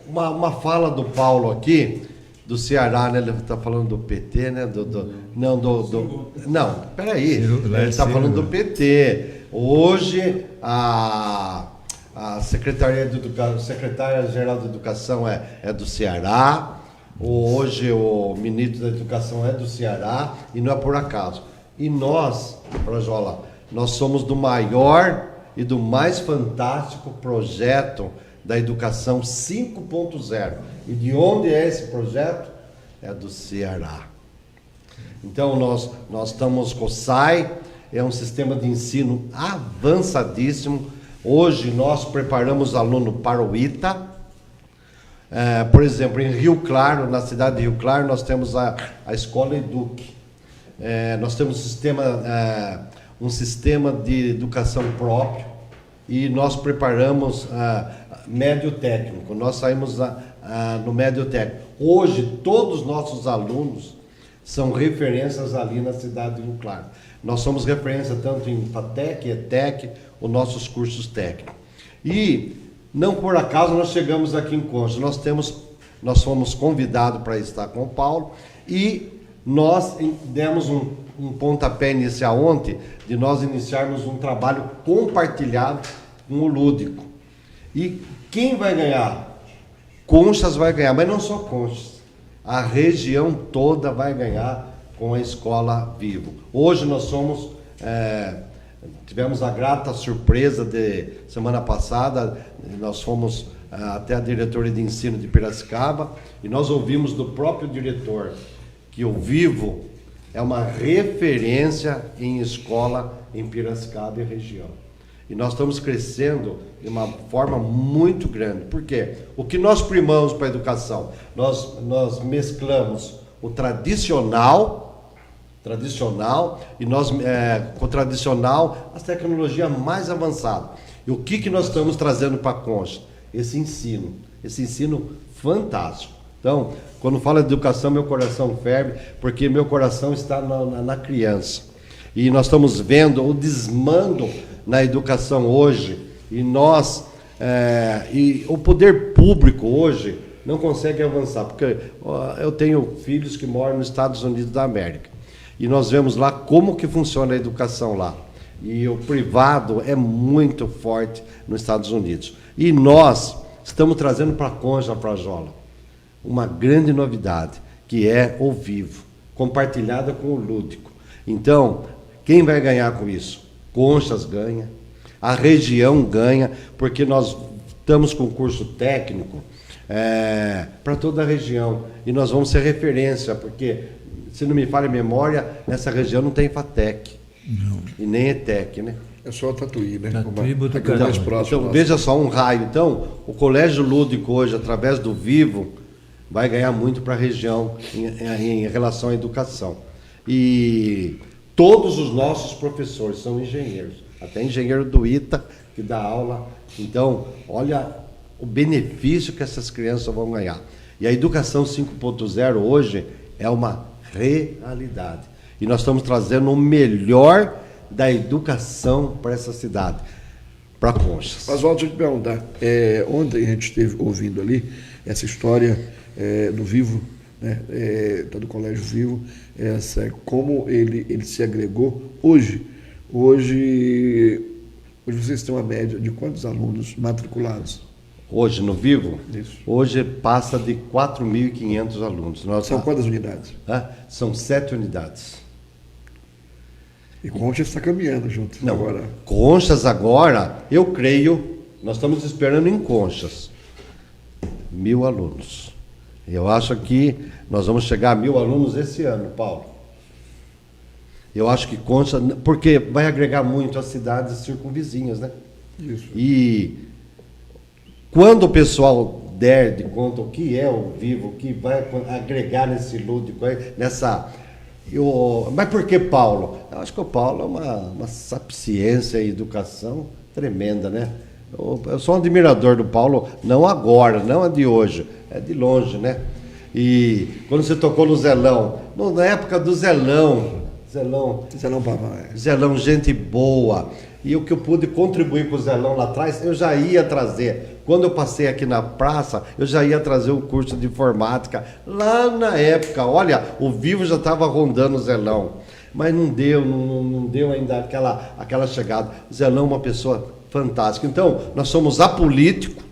uma fala do Paulo aqui, do Ceará, né? Ele está falando do PT, né? Não, peraí. Ele está falando do PT. Hoje, a secretária-geral da Educação é do Ceará. Hoje, o ministro da Educação é do Ceará. E não é por acaso. E nós, Frajola, nós somos do maior e do mais fantástico projeto da Educação 5.0. E de onde é esse projeto? É do Ceará. Então, nós estamos com o SAI, é um sistema de ensino avançadíssimo. Hoje, nós preparamos aluno para o ITA. Por exemplo, em Rio Claro, na cidade de Rio Claro, nós temos a Escola Eduque. Nós temos um sistema de educação próprio e nós preparamos médio técnico. Nós saímos no médio técnico. Hoje, todos os nossos alunos são referências ali na cidade de Rio Claro. Nós somos referência tanto em FATEC, ETEC, os nossos cursos técnicos. E, não por acaso, nós chegamos aqui em Concha. Nós fomos convidados para estar com o Paulo e nós demos um pontapé inicial ontem de nós iniciarmos um trabalho compartilhado com o Lúdico. E quem vai ganhar? Conchas vai ganhar, mas não só Conchas. A região toda vai ganhar com a Escola Vivo. Hoje nós tivemos a grata surpresa de semana passada, nós fomos até a diretoria de ensino de Piracicaba e nós ouvimos do próprio diretor que o Vivo é uma referência em escola em Piracicaba e região. E nós estamos crescendo de uma forma muito grande. Por quê? O que nós primamos para a educação? Nós mesclamos o tradicional e nós, com o tradicional, as tecnologias mais avançadas. E o que nós estamos trazendo para a Concha? Esse ensino fantástico. Então, quando falo de educação, meu coração ferve, porque meu coração está na criança. E nós estamos vendo o desmando na educação hoje, e o poder público hoje não consegue avançar, porque eu tenho filhos que moram nos Estados Unidos da América, e nós vemos lá como que funciona a educação lá. E o privado é muito forte nos Estados Unidos. E nós estamos trazendo para a Concha, Frajola, uma grande novidade, que é o Vivo, compartilhada com o Lúdico. Então, quem vai ganhar com isso? Conchas ganha, a região ganha, porque nós estamos com curso técnico para toda a região. E nós vamos ser referência, porque, se não me falha a memória, nessa região não tem FATEC. Não. E nem ETEC, né? É só Tatuí, né? Tatuí, então, veja só, um raio. Então, o Colégio Lúdico hoje, através do Vivo, vai ganhar muito para a região em relação à educação. E todos os nossos professores são engenheiros. Até engenheiro do ITA, que dá aula. Então, olha o benefício que essas crianças vão ganhar. E a educação 5.0 hoje é uma realidade. E nós estamos trazendo o melhor da educação para essa cidade, para Conchas. Mas, Walter, deixa eu te perguntar. Ontem a gente esteve ouvindo ali essa história do Vivo, né, do Colégio Vivo, como ele se agregou hoje. Hoje vocês têm uma média de quantos alunos matriculados? Hoje, no Vivo? Isso. Hoje passa de 4.500 alunos. São quantas unidades? São 7 unidades. E Conchas está caminhando junto. Não, agora. Conchas agora, eu creio, nós estamos esperando em Conchas 1.000 alunos. Eu acho que nós vamos chegar a 1.000 alunos esse ano, Paulo. Eu acho que Conchas, porque vai agregar muito as cidades circunvizinhas, né? Isso. E quando o pessoal der de conta o que é o Vivo, o que vai agregar nesse lúdico, mas por que Paulo? Eu acho que o Paulo é uma sapiência e educação tremenda, né? Eu sou um admirador do Paulo, não agora, não é de hoje, é de longe, né? E quando você tocou no Zelão, na época do Zelão Pavão, Zelão, gente boa. E o que eu pude contribuir com o Zelão lá atrás, eu já ia trazer. Quando eu passei aqui na praça, eu já ia trazer um curso de informática. Lá na época, olha, o Vivo já estava rondando o Zelão. Mas não deu ainda aquela chegada. O Zelão é uma pessoa fantástica. Então, nós somos apolíticos,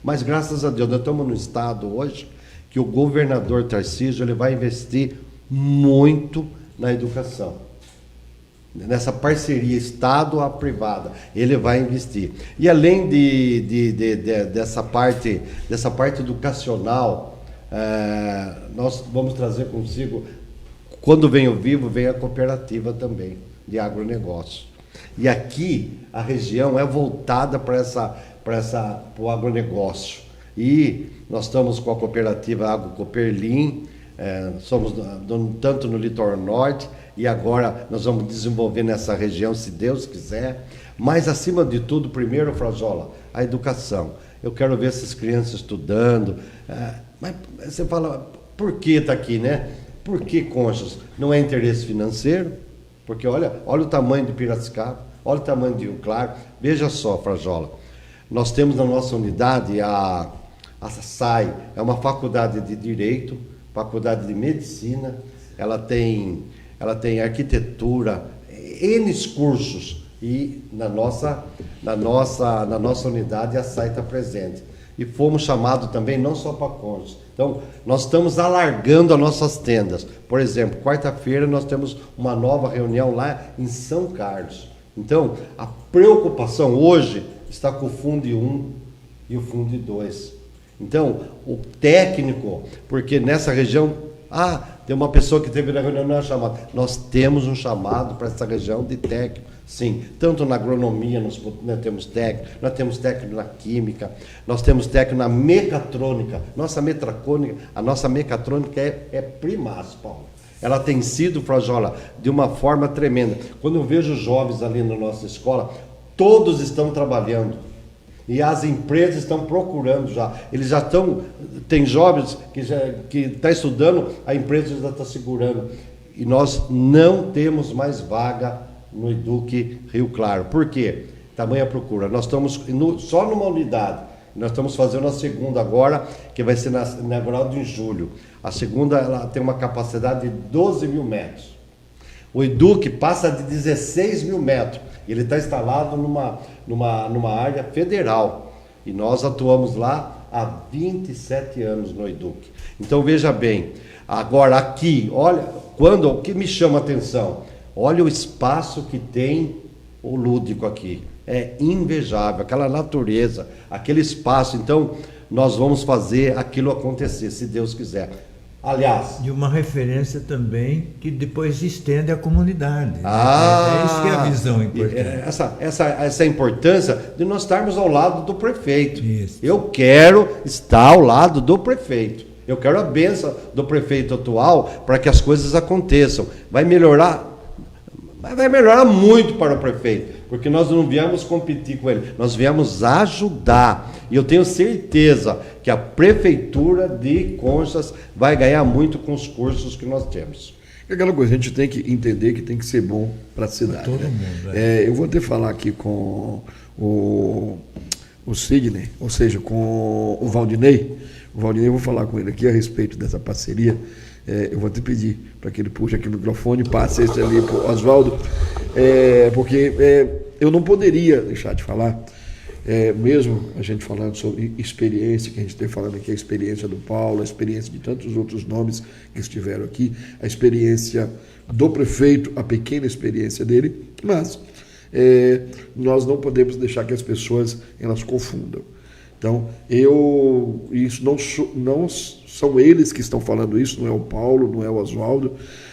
mas graças a Deus, nós estamos no estado hoje que o governador Tarcísio ele vai investir muito na educação. Nessa parceria Estado a privada, ele vai investir. E além dessa parte educacional, nós vamos trazer consigo, quando vem o Vivo, vem a cooperativa também, de agronegócio. E aqui, a região é voltada para o agronegócio. E nós estamos com a cooperativa Agrocoperlim, somos tanto no litoral norte, e agora nós vamos desenvolver nessa região, se Deus quiser. Mas, acima de tudo, primeiro, Frajola, a educação. Eu quero ver essas crianças estudando. Mas você fala, por que está aqui, né? Por que Conchas? Não é interesse financeiro? Porque olha o tamanho de Piracicaba, olha o tamanho de Rio Claro. Veja só, Frajola, nós temos na nossa unidade a SAI, é uma faculdade de Direito, faculdade de Medicina, ela tem arquitetura, N cursos, e na nossa unidade a SAI está presente. E fomos chamados também não só para Conchas. Então, nós estamos alargando as nossas tendas. Por exemplo, quarta-feira nós temos uma nova reunião lá em São Carlos. Então, a preocupação hoje está com o Fundo 1 e o Fundo 2. Então, o técnico, porque nessa região, tem uma pessoa que teve na reunião, não é chamado. Nós temos um chamado para essa região de técnico, sim. Tanto na agronomia, nós temos técnico na química, nós temos técnico na mecatrônica. A nossa mecatrônica é primaço, Paulo. Ela tem sido, Frajola, de uma forma tremenda. Quando eu vejo jovens ali na nossa escola, todos estão trabalhando. E as empresas estão procurando já. Eles já estão... Tem jovens que estão estudando, a empresa já está segurando. E nós não temos mais vaga no Eduque Rio Claro. Por quê? Tamanha procura. Nós estamos só numa unidade. Nós estamos fazendo a segunda agora, que vai ser inaugurada em julho. A segunda ela tem uma capacidade de 12 mil metros. O Eduque passa de 16 mil metros. Ele está instalado numa área federal. E nós atuamos lá há 27 anos no Eduque. Então, veja bem, agora aqui, olha, o que me chama a atenção? Olha o espaço que tem o lúdico aqui. é invejável, aquela natureza, aquele espaço. Então, nós vamos fazer aquilo acontecer, se Deus quiser. Aliás... E uma referência também que depois se estende à comunidade. Ah, Isso que é a visão importante. Essa importância de nós estarmos ao lado do prefeito. Isso. Eu quero estar ao lado do prefeito. Eu quero a bênção do prefeito atual para que as coisas aconteçam. Vai melhorar muito para o prefeito, porque nós não viemos competir com ele, nós viemos ajudar. E eu tenho certeza que a prefeitura de Conchas vai ganhar muito com os cursos que nós temos. É aquela coisa, a gente tem que entender que tem que ser bom para a cidade. Todo né? mundo. Eu vou até falar aqui com o Sidney, ou seja, com o Valdinei. O Valdinei, eu vou falar com ele aqui a respeito dessa parceria. Eu vou te pedir para que ele puxe aqui o microfone, passe esse ali para o Oswaldo, porque eu não poderia deixar de falar, mesmo a gente falando sobre experiência, que a gente tem falando aqui, a experiência do Paulo, a experiência de tantos outros nomes que estiveram aqui, a experiência do prefeito, a pequena experiência dele, mas nós não podemos deixar que as pessoas elas confundam. Então, isso não são eles que estão falando isso, não é o Paulo, não é o Oswaldo,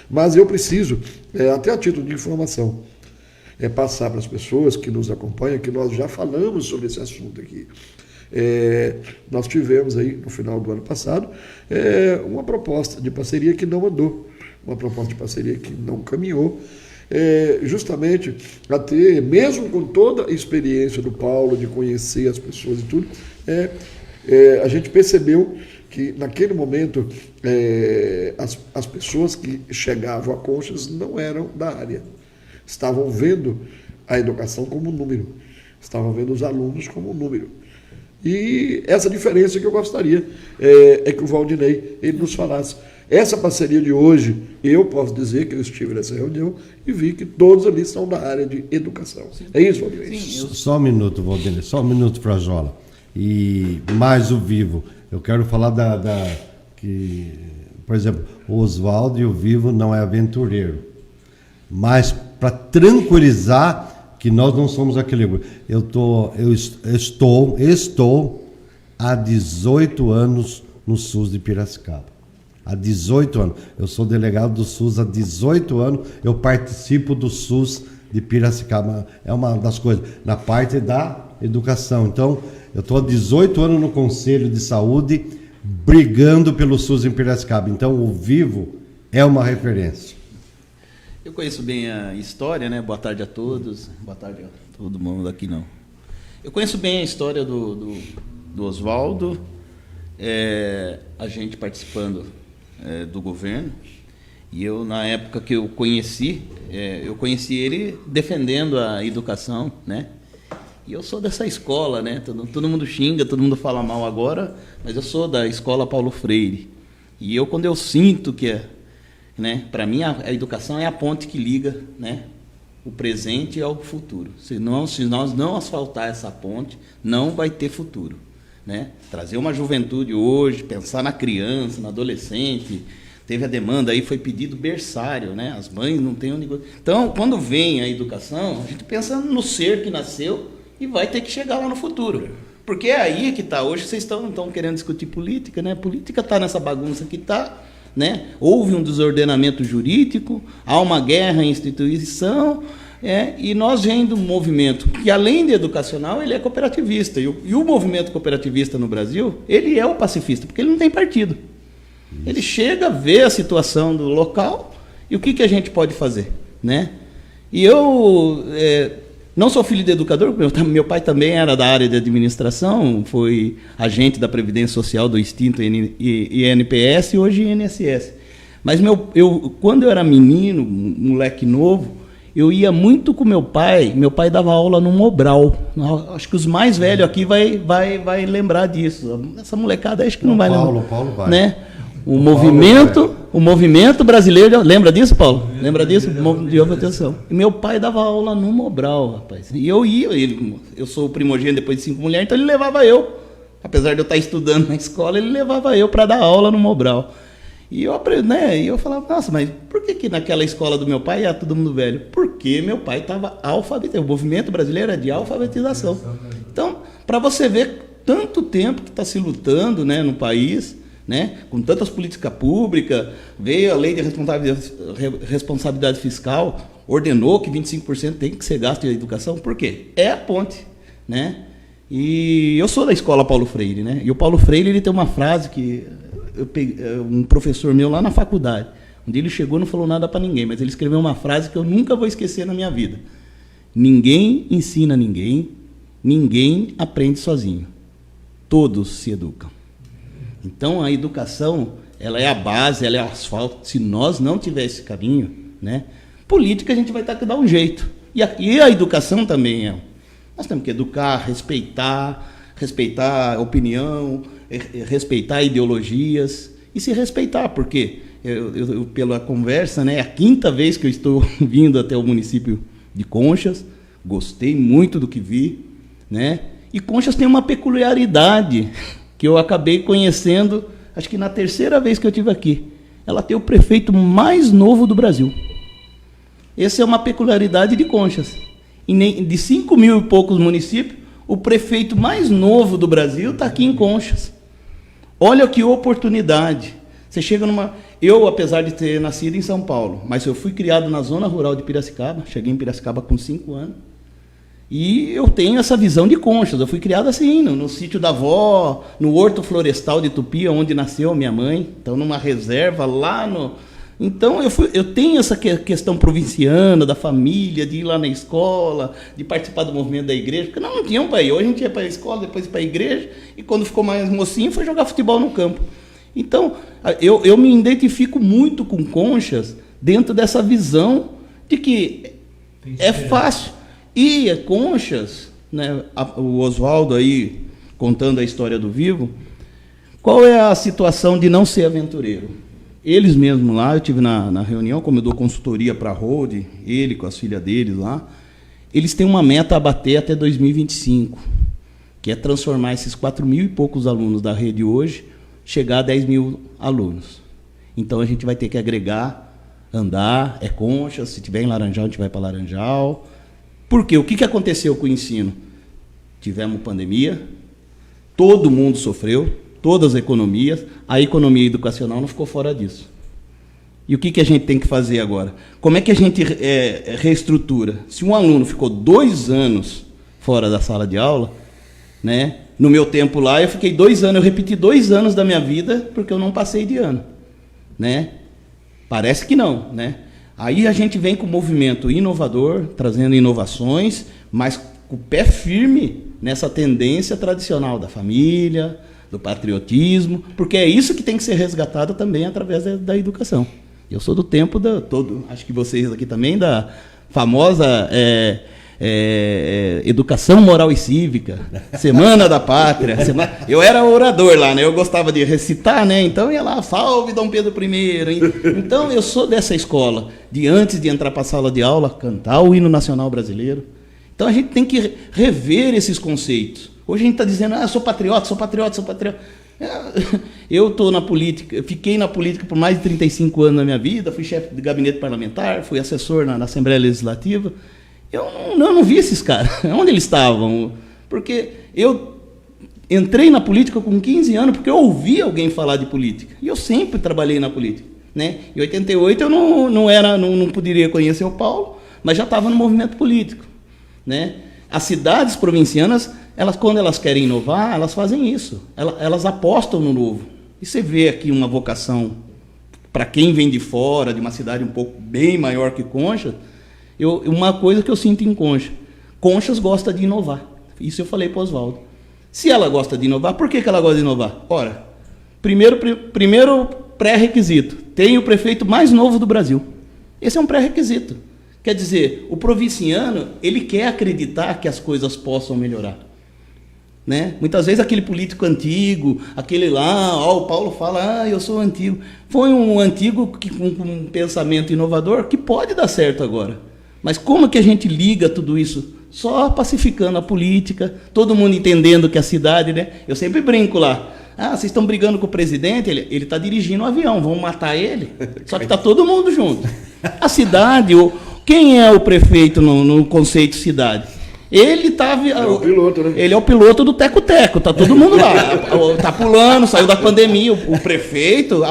mas eu preciso, até a título de informação, passar para as pessoas que nos acompanham que nós já falamos sobre esse assunto aqui. Nós tivemos aí, no final do ano passado, uma proposta de parceria que não andou, uma proposta de parceria que não caminhou, justamente a ter, mesmo com toda a experiência do Paulo, de conhecer as pessoas e tudo, a gente percebeu que naquele momento as pessoas que chegavam a Conchas não eram da área, estavam vendo a educação como um número, estavam vendo os alunos como um número. E essa diferença que eu gostaria que o Valdinei ele nos falasse. Essa parceria de hoje, eu posso dizer que eu estive nessa reunião e vi que todos ali são da área de educação. Sim. É isso, Valdinei? Só um minuto, Valdinei, só um minuto, Frajola. E mais o Vivo. Eu quero falar que, por exemplo, o Oswaldo e o Vivo não é aventureiro. Mas para tranquilizar que nós não somos aquele grupo. Eu estou há 18 anos no SUS de Piracicaba. Há 18 anos. Eu sou delegado do SUS há 18 anos. Eu participo do SUS de Piracicaba. É uma das coisas, na parte da educação. Então, eu estou há 18 anos no Conselho de Saúde, brigando pelo SUS em Piracicaba. Então, o Vivo é uma referência. Eu conheço bem a história, né? Boa tarde a todos. Boa tarde a todo mundo aqui, não. Eu conheço bem a história do Oswaldo, a gente participando do governo. E eu, na época que eu conheci ele defendendo a educação, né? E eu sou dessa escola, né? Todo mundo xinga, todo mundo fala mal agora, mas eu sou da escola Paulo Freire. E quando eu sinto que né? Para mim, a educação é a ponte que liga, né, o presente ao futuro. Se nós não asfaltar essa ponte, não vai ter futuro. Né? Trazer uma juventude hoje, pensar na criança, no adolescente. Teve a demanda aí, foi pedido berçário, né? As mães não têm onde... Então, quando vem a educação, a gente pensa no ser que nasceu e vai ter que chegar lá no futuro. Porque é aí que está. Hoje vocês estão querendo discutir política, né? A política está nessa bagunça que está... Né? Houve um desordenamento jurídico, há uma guerra em instituição, e nós vem do movimento que, além de educacional, ele é cooperativista. E o movimento cooperativista no Brasil, ele é o pacifista, porque ele não tem partido. Ele chega, vê a situação do local e o que a gente pode fazer. Né? E eu não sou filho de educador, meu pai também era da área de administração, foi agente da Previdência Social do extinto INPS e hoje INSS. Mas quando eu era menino, moleque novo, eu ia muito com meu pai dava aula no Mobral. Acho que os mais velhos aqui vai lembrar disso. Essa molecada acho que não vai lembrar. Paulo vai. Né? O movimento brasileiro, lembra disso, Paulo? Lembra disso? De atenção. Meu pai dava aula no Mobral, rapaz. E eu ia, eu sou o primogênito depois de 5 mulheres, então ele levava eu. Apesar de eu estar estudando na escola, ele levava eu para dar aula no Mobral. E eu aprendi, né? E eu falava, nossa, mas por que naquela escola do meu pai era todo mundo velho? Porque meu pai estava alfabetizado. O movimento brasileiro é de alfabetização. Então, para você ver tanto tempo que está se lutando, né, no país, né, com tantas políticas públicas, veio a lei de responsabilidade fiscal, ordenou que 25% tem que ser gasto em educação. Por quê? É a ponte, né? E eu sou da escola Paulo Freire, né? E o Paulo Freire, ele tem uma frase que eu peguei, um professor meu lá na faculdade, um dia ele chegou e não falou nada para ninguém, mas ele escreveu uma frase que eu nunca vou esquecer na minha vida: ninguém ensina ninguém, ninguém aprende sozinho, todos se educam. Então a educação, ela é a base, ela é o asfalto. Se nós não tiver esse caminho, né, política a gente vai ter que dar um jeito. E a educação também é. Nós temos que educar, respeitar a opinião, respeitar ideologias e se respeitar, porque eu, pela conversa, né, é a 5ª vez que eu estou vindo até o município de Conchas, gostei muito do que vi, né? E Conchas tem uma peculiaridade que eu acabei conhecendo, acho que na 3ª vez que eu estive aqui. Ela tem o prefeito mais novo do Brasil. Essa é uma peculiaridade de Conchas. De 5.000 e poucos municípios, o prefeito mais novo do Brasil está aqui em Conchas. Olha que oportunidade. Você chega numa... Eu, apesar de ter nascido em São Paulo, mas eu fui criado na zona rural de Piracicaba, cheguei em Piracicaba com 5 anos, e eu tenho essa visão de Conchas. Eu fui criado assim, no sítio da avó, no horto florestal de Tupi, onde nasceu a minha mãe, então numa reserva lá no... Então eu tenho essa questão provinciana, da família, de ir lá na escola, de participar do movimento da igreja, porque não tinha para ir. Hoje a gente ia para a escola, depois para a igreja, e quando ficou mais mocinho foi jogar futebol no campo. Então eu me identifico muito com Conchas dentro dessa visão de que é fácil. E Conchas, né, o Oswaldo aí contando a história do Vivo, qual é a situação de não ser aventureiro? Eles mesmos lá, eu estive na reunião, como eu dou consultoria para a Road, ele com as filhas deles lá, eles têm uma meta a bater até 2025, que é transformar esses 4.000 e poucos alunos da rede hoje, chegar a 10.000 alunos. Então a gente vai ter que agregar, andar, é Conchas, se tiver em Laranjal, a gente vai para Laranjal. Por quê? O que aconteceu com o ensino? Tivemos pandemia, todo mundo sofreu, todas as economias, a economia educacional não ficou fora disso. E o que a gente tem que fazer agora? Como é que a gente reestrutura? Se um aluno ficou 2 anos fora da sala de aula, né? No meu tempo lá, eu fiquei 2 anos, eu repeti 2 anos da minha vida porque eu não passei de ano, né? Parece que não, né? Aí a gente vem com o movimento inovador, trazendo inovações, mas com o pé firme nessa tendência tradicional da família, do patriotismo, porque é isso que tem que ser resgatado também através da educação. Eu sou do tempo acho que vocês aqui também, da famosa educação moral e cívica, Semana da Pátria. Eu era orador lá, né? Eu gostava de recitar, né? Então ia lá, salve Dom Pedro I. Então eu sou dessa escola, de antes de entrar para a sala de aula, cantar o hino nacional brasileiro. Então a gente tem que rever esses conceitos. Hoje a gente está dizendo, sou patriota, sou patriota, sou patriota. Eu estou na política, fiquei na política por mais de 35 anos na minha vida, fui chefe de gabinete parlamentar, fui assessor na Assembleia Legislativa. Eu não vi esses caras, onde eles estavam? Porque eu entrei na política com 15 anos porque eu ouvi alguém falar de política. E eu sempre trabalhei na política, né? Em 88 eu não poderia conhecer o Paulo, mas já estava no movimento político, né? As cidades provincianas, quando elas querem inovar, elas fazem isso. Elas apostam no novo. E você vê aqui uma vocação para quem vem de fora, de uma cidade um pouco bem maior que Conchas. Uma coisa que eu sinto em Conchas gosta de inovar. Isso eu falei para o Oswaldo. Se ela gosta de inovar, por que ela gosta de inovar? Ora, primeiro pré-requisito, tem o prefeito mais novo do Brasil. Esse é um pré-requisito. Quer dizer, o provinciano, ele quer acreditar que as coisas possam melhorar. Né? Muitas vezes aquele político antigo, aquele lá, o Paulo fala, eu sou antigo. Foi um antigo com um pensamento inovador que pode dar certo agora. Mas como que a gente liga tudo isso? Só pacificando a política, todo mundo entendendo que a cidade, né? Eu sempre brinco lá, vocês estão brigando com o presidente, ele está dirigindo um avião, vão matar ele? Só que está todo mundo junto. A cidade, quem é o prefeito no conceito cidade? Ele é o piloto, né? Ele é o piloto do teco-teco, tá todo mundo lá. Tá pulando, saiu da pandemia. O prefeito,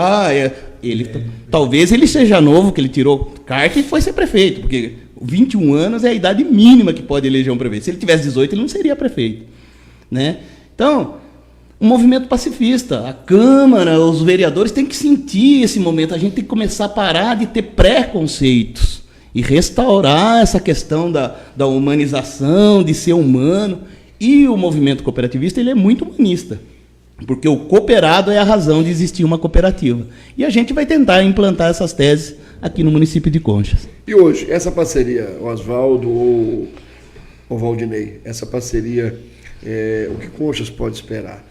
talvez ele seja novo, que ele tirou carta e foi ser prefeito, porque 21 anos é a idade mínima que pode eleger um prefeito. Se ele tivesse 18, ele não seria prefeito, né? Então, um movimento pacifista. A Câmara, os vereadores têm que sentir esse momento. A gente tem que começar a parar de ter preconceitos e restaurar essa questão da humanização, de ser humano. E o movimento cooperativista ele é muito humanista, porque o cooperado é a razão de existir uma cooperativa. E a gente vai tentar implantar essas teses aqui no município de Conchas. E hoje, essa parceria, Oswaldo ou Valdinei, essa parceria, o que Conchas pode esperar?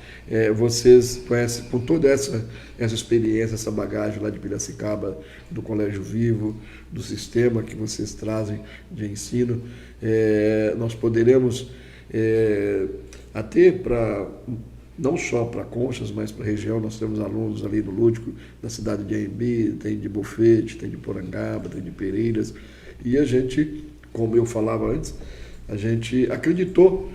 Vocês conhecem, com toda essa experiência, essa bagagem lá de Piracicaba, do Colégio Vivo, do sistema que vocês trazem de ensino, nós poderemos até não só para Conchas, mas para a região. Nós temos alunos ali do Lúdico, da cidade de Anhembi, tem de Bofete, tem de Porangaba, tem de Pereiras, e a gente, como eu falava antes, a gente acreditou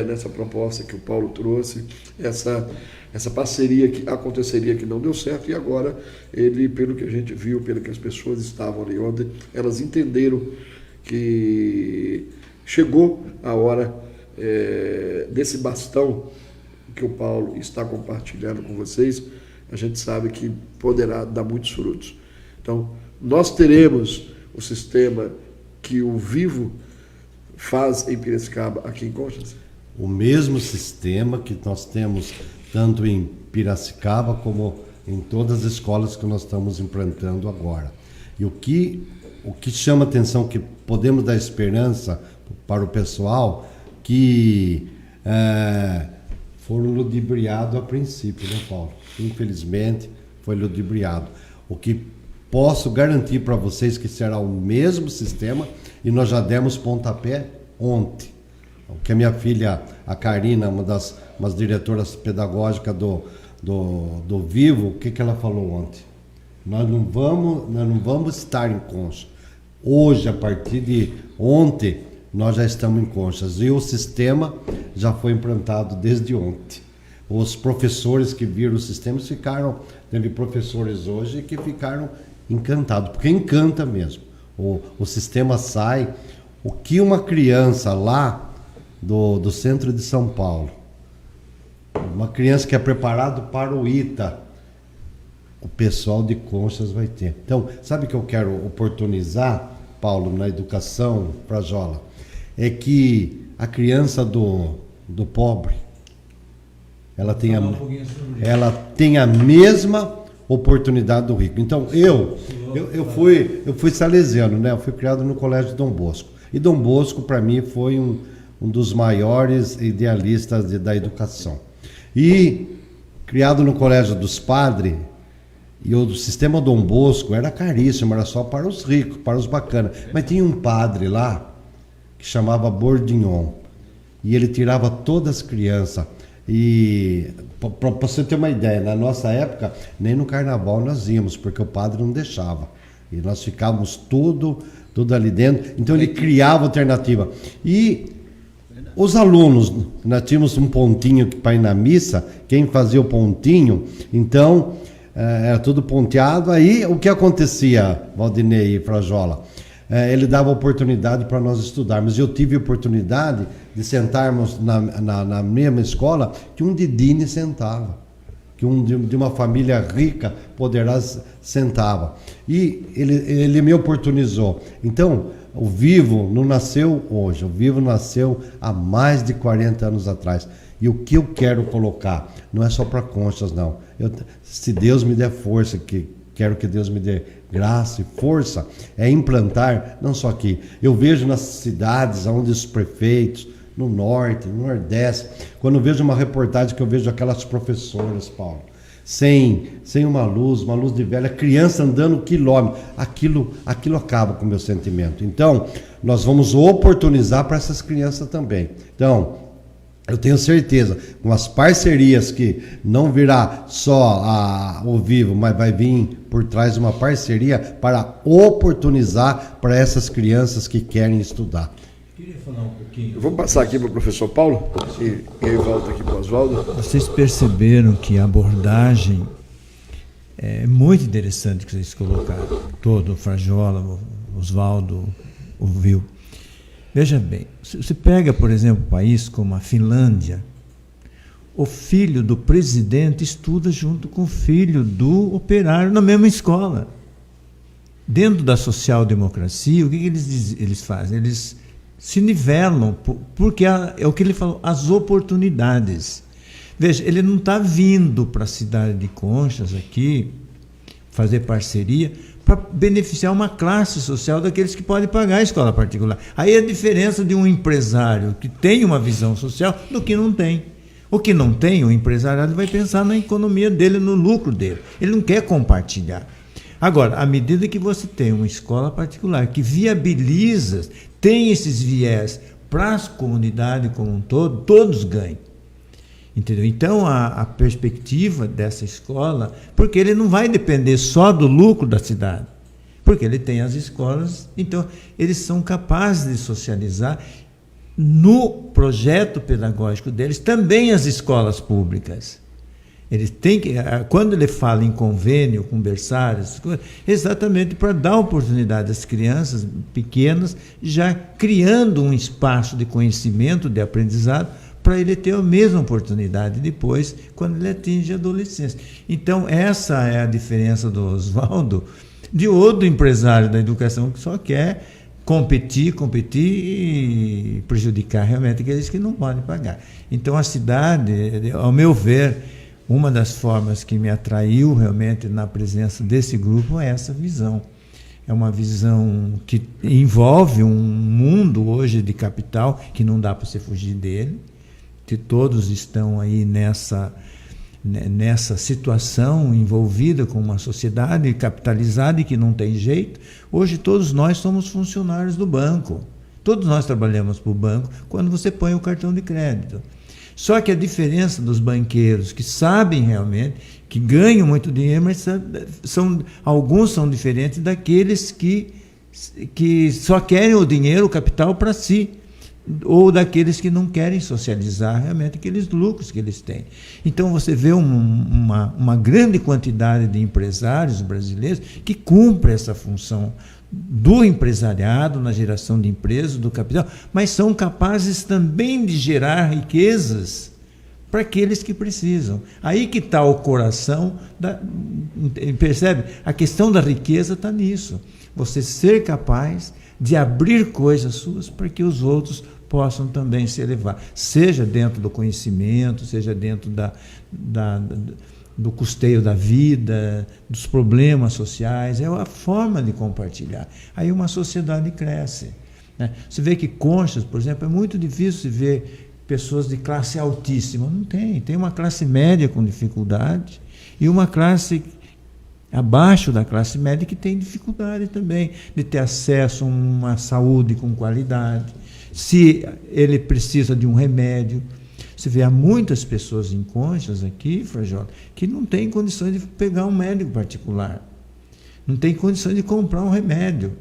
nessa proposta que o Paulo trouxe, essa parceria que aconteceria, que não deu certo, e agora ele, pelo que a gente viu, pelo que as pessoas estavam ali ontem, elas entenderam que chegou a hora desse bastão que o Paulo está compartilhando com vocês. A gente sabe que poderá dar muitos frutos. Então, nós teremos o sistema que o Vivo faz em Piracicaba, aqui em Conchas? O mesmo sistema que nós temos tanto em Piracicaba como em todas as escolas que nós estamos implantando agora. E o que chama atenção, que podemos dar esperança para o pessoal, que foram ludibriados a princípio, né, Paulo? Infelizmente, foi ludibriado. O que posso garantir para vocês que será o mesmo sistema, e nós já demos pontapé ontem. O que a minha filha, a Karina, uma das diretoras pedagógicas do Vivo, o que ela falou ontem? Nós não vamos estar em Conchas. Hoje, a partir de ontem, nós já estamos em Conchas. E o sistema já foi implantado desde ontem. Os professores que viram o sistema teve professores hoje que ficaram encantados, porque encanta mesmo. O sistema sai. O que uma criança lá do centro de São Paulo, uma criança que é preparada para o ITA, o pessoal de Conchas vai ter. Então, sabe o que eu quero oportunizar, Paulo, na educação, Frajola? É que a criança do pobre, ela tem a mesma oportunidade do rico. Então, eu fui salesiano, né? Eu fui criado no Colégio Dom Bosco. E Dom Bosco, para mim, foi um dos maiores idealistas da educação. E criado no Colégio dos Padres, e o sistema Dom Bosco era caríssimo, era só para os ricos, para os bacanas. Mas tinha um padre lá, que chamava Bordignon, e ele tirava todas as crianças. E, para você ter uma ideia, na nossa época, nem no carnaval nós íamos, porque o padre não deixava. E nós ficávamos tudo ali dentro. Então ele criava alternativa. E os alunos, nós tínhamos um pontinho para ir na missa, quem fazia o pontinho, então era tudo ponteado. Aí o que acontecia, Valdinei e Frajola? Ele dava oportunidade para nós estudarmos. Eu tive a oportunidade de sentarmos na mesma escola que um Didine sentava, que de uma família rica poderosa sentava. E ele me oportunizou. Então, o Vivo não nasceu hoje, o Vivo nasceu há mais de 40 anos atrás. E o que eu quero colocar não é só para Conchas, não. Se Deus me der força, quero que Deus me dê graça e força, é implantar, não só aqui. Eu vejo nas cidades onde os prefeitos, no norte, no nordeste, quando eu vejo uma reportagem que eu vejo aquelas professoras, Paulo, sem uma luz de velha, criança andando quilômetros, aquilo acaba com o meu sentimento. Então, nós vamos oportunizar para essas crianças também. Então, eu tenho certeza, com as parcerias que não virá só ao vivo, mas vai vir por trás de uma parceria para oportunizar para essas crianças que querem estudar. Queria falar um pouquinho. Eu vou passar aqui para o professor Paulo e aí volto aqui para o Oswaldo. Vocês perceberam que a abordagem é muito interessante que vocês colocaram. Todo o Frajola, o Oswaldo ouviu. Veja bem, se você pega, por exemplo, um país como a Finlândia, o filho do presidente estuda junto com o filho do operário na mesma escola. Dentro da social-democracia, o que eles fazem? Eles se nivelam, porque é o que ele falou, as oportunidades. Veja, ele não está vindo para a cidade de Conchas aqui fazer parceria para beneficiar uma classe social daqueles que podem pagar a escola particular. Aí a diferença de um empresário que tem uma visão social do que não tem. O que não tem, o empresariado vai pensar na economia dele, no lucro dele. Ele não quer compartilhar. Agora, à medida que você tem uma escola particular que viabiliza, tem esses viés para a comunidade como um todo, todos ganham. Entendeu? Então, a perspectiva dessa escola, porque ele não vai depender só do lucro da cidade, porque ele tem as escolas, então eles são capazes de socializar no projeto pedagógico deles também as escolas públicas. Ele tem que, quando ele fala em convênio com berçários, exatamente para dar oportunidade às crianças pequenas, já criando um espaço de conhecimento, de aprendizado, para ele ter a mesma oportunidade depois, quando ele atinge a adolescência. Então, essa é a diferença do Oswaldo de outro empresário da educação que só quer competir e prejudicar realmente aqueles que não podem pagar. Então, a cidade, ao meu ver, uma das formas que me atraiu realmente na presença desse grupo é essa visão. É uma visão que envolve um mundo hoje de capital que não dá para você fugir dele, que todos estão aí nessa situação envolvida com uma sociedade capitalizada e que não tem jeito. Hoje todos nós somos funcionários do banco. Todos nós trabalhamos para o banco quando você põe o cartão de crédito. Só que a diferença dos banqueiros que sabem realmente, que ganham muito dinheiro, mas alguns são diferentes daqueles que só querem o dinheiro, o capital para si, ou daqueles que não querem socializar realmente aqueles lucros que eles têm. Então você vê uma grande quantidade de empresários brasileiros que cumprem essa função do empresariado na geração de empresas, do capital, mas são capazes também de gerar riquezas para aqueles que precisam. Aí que está o coração, percebe? A questão da riqueza está nisso. Você ser capaz de abrir coisas suas para que os outros possam também se elevar, seja dentro do conhecimento, seja dentro do custeio da vida, dos problemas sociais, é a forma de compartilhar. Aí uma sociedade cresce. Né? Você vê que Conchas, por exemplo, é muito difícil ver pessoas de classe altíssima. Não tem. Tem uma classe média com dificuldade e uma classe abaixo da classe média que tem dificuldade também de ter acesso a uma saúde com qualidade. Se ele precisa de um remédio, você vê, há muitas pessoas em Conchas aqui, Frajola, que não têm condições de pegar um médico particular, não tem condições de comprar um remédio,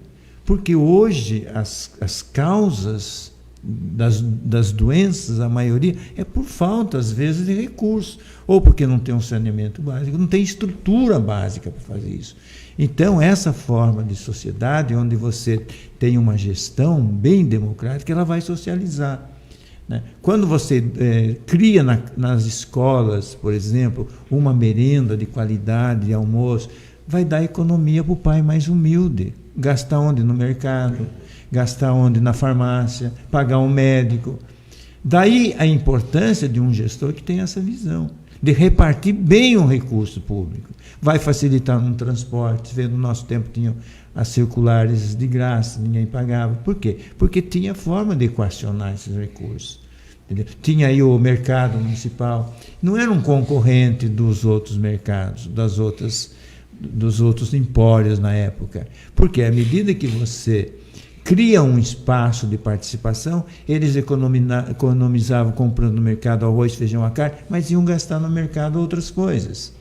porque hoje as causas das doenças, a maioria, é por falta, às vezes, de recursos, ou porque não tem um saneamento básico, não tem estrutura básica para fazer isso. Então, essa forma de sociedade, onde você tem uma gestão bem democrática, ela vai socializar. Né? Quando você cria nas escolas, por exemplo, uma merenda de qualidade, de almoço, vai dar economia para o pai mais humilde. Gastar onde? No mercado. Gastar onde? Na farmácia. Pagar um médico. Daí a importância de um gestor que tem essa visão, de repartir bem o recurso público. Vai facilitar no transporte. No nosso tempo tinham as circulares de graça, ninguém pagava. Por quê? Porque tinha forma de equacionar esses recursos. Entendeu? Tinha aí o mercado municipal. Não era um concorrente dos outros mercados, dos outros empórios na época. Porque à medida que você cria um espaço de participação, eles economizavam comprando no mercado arroz, feijão, a carne, mas iam gastar no mercado outras coisas.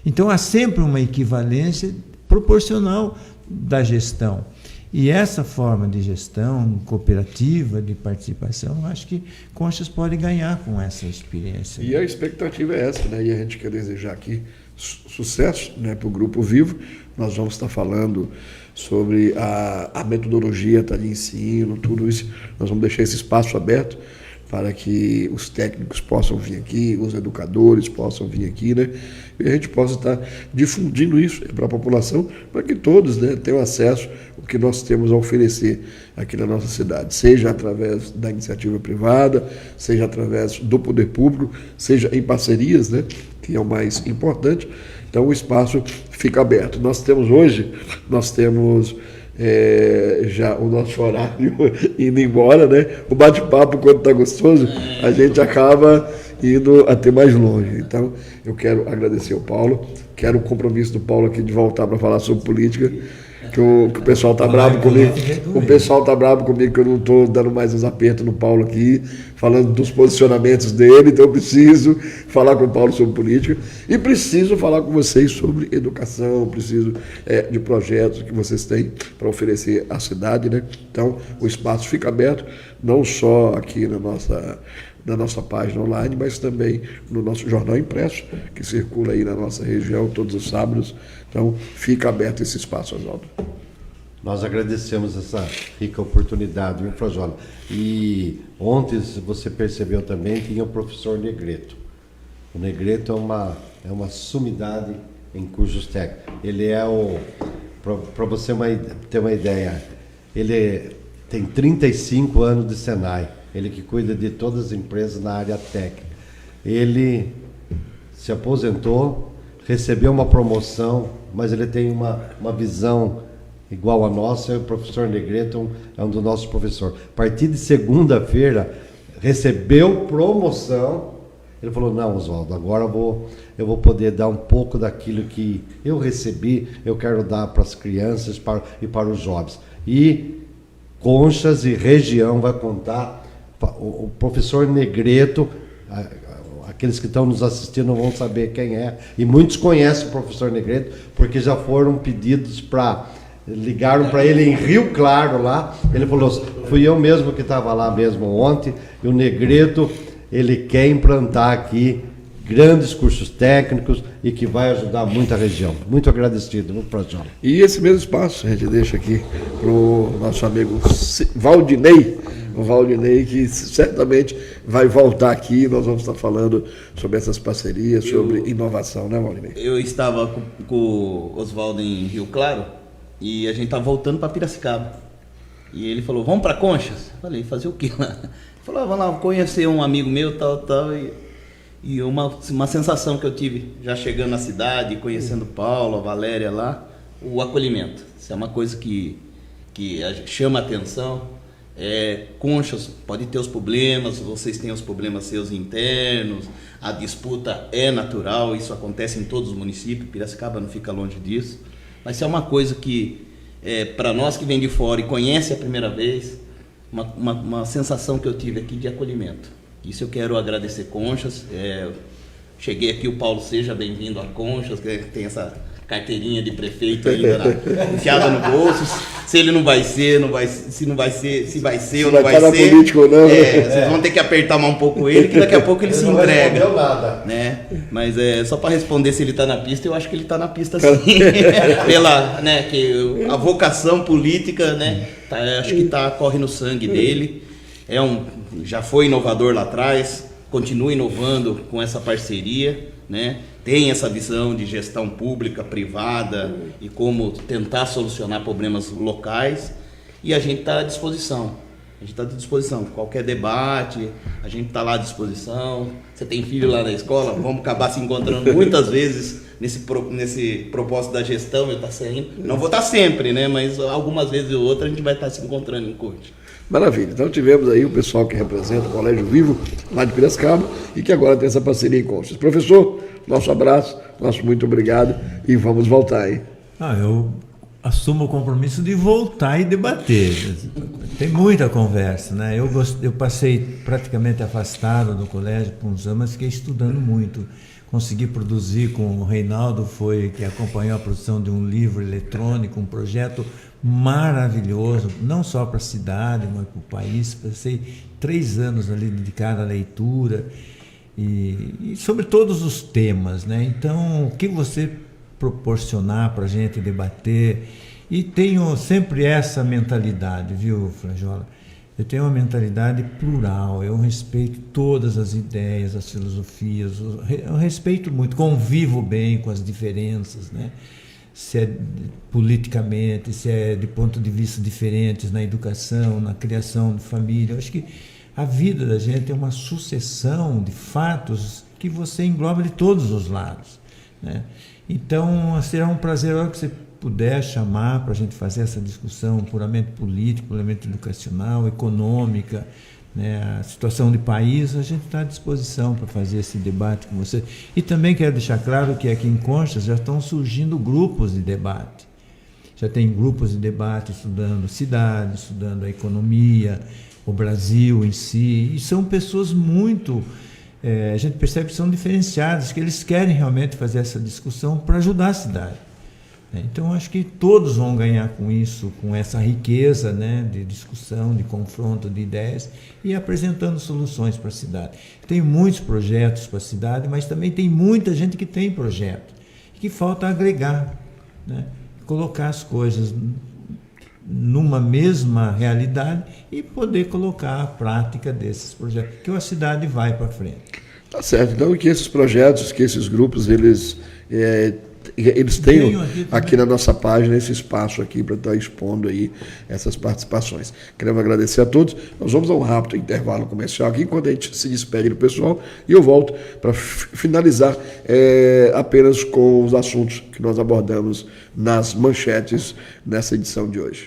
Então há sempre uma equivalência proporcional da gestão. E essa forma de gestão cooperativa, de participação, eu acho que Conchas pode ganhar com essa experiência. E a expectativa é essa, né? E a gente quer desejar aqui sucesso, né, para o Grupo Vivo. Nós vamos estar falando sobre a metodologia de ensino, tudo isso. Nós vamos deixar esse espaço aberto para que os técnicos possam vir aqui, os educadores possam vir aqui, né? E a gente possa estar difundindo isso para a população, para que todos, né, tenham acesso ao que nós temos a oferecer aqui na nossa cidade, seja através da iniciativa privada, seja através do poder público, seja em parcerias, né, que é o mais importante. Então o espaço fica aberto. Nós temos já o nosso horário indo embora, né? O bate-papo, quando está gostoso, a gente acaba indo até mais longe. Então, eu quero agradecer ao Paulo, quero o compromisso do Paulo aqui de voltar para falar sobre política, que o pessoal está bravo comigo. O pessoal está bravo comigo que eu não estou dando mais uns apertos no Paulo aqui, falando dos posicionamentos dele, então eu preciso falar com o Paulo sobre política e preciso falar com vocês sobre educação, preciso de projetos que vocês têm para oferecer à cidade, né? Então, o espaço fica aberto, não só aqui na nossa página online, mas também no nosso jornal impresso, que circula aí na nossa região todos os sábados. Então, fica aberto esse espaço, Oswaldo. Nós agradecemos essa rica oportunidade, viu, Frajola? E ontem, se você percebeu também, tinha o professor Negreto. O Negreto é uma sumidade em cursos técnicos. Ele é para você ter uma ideia, ele tem 35 anos de Senai. Ele que cuida de todas as empresas na área técnica. Ele se aposentou, recebeu uma promoção, mas ele tem uma visão igual a nossa. O professor Negreto é um dos nossos professores. A partir de segunda-feira, recebeu promoção. Ele falou, não, Oswaldo, agora eu vou poder dar um pouco daquilo que eu recebi, eu quero dar para as crianças e para os jovens. E Conchas e região vai contar. O professor Negreto, aqueles que estão nos assistindo vão saber quem é, e muitos conhecem o professor Negreto, porque já foram pedidos ligaram para ele em Rio Claro lá, ele falou, fui eu mesmo que estava lá mesmo ontem, e o Negreto, ele quer implantar aqui grandes cursos técnicos e que vai ajudar muito a região. Muito agradecido, viu, Frajola? E esse mesmo espaço a gente deixa aqui para o nosso amigo Valdinei, o Valdinei, que certamente vai voltar aqui. Nós vamos estar falando sobre essas parcerias, sobre inovação, né, Valdinei? Eu estava com o Oswaldo em Rio Claro e a gente estava voltando para Piracicaba. E ele falou, vamos para Conchas? Eu falei, fazer o quê lá? Ele falou, vamos lá conhecer um amigo meu, tal. E uma sensação que eu tive já chegando na cidade, conhecendo o Paulo, a Valéria lá, o acolhimento. Isso é uma coisa que chama a atenção. Conchas pode ter os problemas, vocês têm os problemas seus internos, a disputa é natural, isso acontece em todos os municípios, Piracicaba não fica longe disso, mas isso é uma coisa que, para nós que vem de fora e conhece a primeira vez, uma sensação que eu tive aqui de acolhimento. Isso eu quero agradecer Conchas. Cheguei aqui, o Paulo, seja bem-vindo a Conchas, que tem essa carteirinha de prefeito ainda enfiada no bolso. Se ele não vai ser, se vai ser ou não vai ser. Político ou não. Vocês vão ter que apertar mais um pouco ele, que daqui a pouco ele se entrega. Não nada. Né? Mas só para responder se ele está na pista, eu acho que ele está na pista sim. Que a vocação política, né, acho que corre no sangue dele. Já foi inovador lá atrás, continua inovando com essa parceria, né? Tem essa visão de gestão pública, privada e como tentar solucionar problemas locais, e a gente está à disposição. Qualquer debate, a gente está lá à disposição. Você tem filho lá na escola, vamos acabar se encontrando muitas vezes nesse propósito da gestão. Eu estou saindo, não vou estar sempre, né? Mas algumas vezes ou outra a gente vai estar se encontrando em Conchas. Maravilha. Então tivemos aí o pessoal que representa o Colégio Vivo, lá de Piracicaba, e que agora tem essa parceria em Conchas. Professor, nosso abraço, nosso muito obrigado e vamos voltar aí. Eu assumo o compromisso de voltar e debater. Tem muita conversa, né? Eu passei praticamente afastado do colégio por uns anos, mas fiquei estudando muito. Consegui produzir com o Reinaldo, que acompanhou a produção de um livro eletrônico, um projeto maravilhoso, não só para a cidade, mas para o país. Passei 3 anos ali dedicado à leitura e sobre todos os temas, né? Então, o que você proporcionar para a gente debater, e tenho sempre essa mentalidade, viu, Frajola? Eu tenho uma mentalidade plural, eu respeito todas as ideias, as filosofias, eu respeito muito, convivo bem com as diferenças, né? Se é politicamente, se é de ponto de vista diferentes na educação, na criação de família. Eu acho que a vida da gente é uma sucessão de fatos que você engloba de todos os lados, né? Então, será um prazer a hora que você puder chamar para a gente fazer essa discussão puramente política, puramente educacional, econômica, né? A situação de país, a gente está à disposição para fazer esse debate com você. E também quero deixar claro que aqui em Conchas já estão surgindo grupos de debate. Já tem grupos de debate estudando cidade, estudando a economia, o Brasil em si, e são pessoas muito... a gente percebe que são diferenciados, que eles querem realmente fazer essa discussão para ajudar a cidade. Então, acho que todos vão ganhar com isso, com essa riqueza, né, de discussão, de confronto de ideias e apresentando soluções para a cidade. Tem muitos projetos para a cidade, mas também tem muita gente que tem projeto, que falta agregar, né, colocar as coisas numa mesma realidade e poder colocar a prática desses projetos, que a cidade vai para frente. Tá certo. Então, que esses projetos, que esses grupos, eles tenham aqui na nossa página esse espaço aqui para estar expondo aí essas participações. Queremos agradecer a todos. Nós vamos a um rápido intervalo comercial aqui, enquanto a gente se despede do pessoal, e eu volto para finalizar apenas com os assuntos que nós abordamos nas manchetes nessa edição de hoje.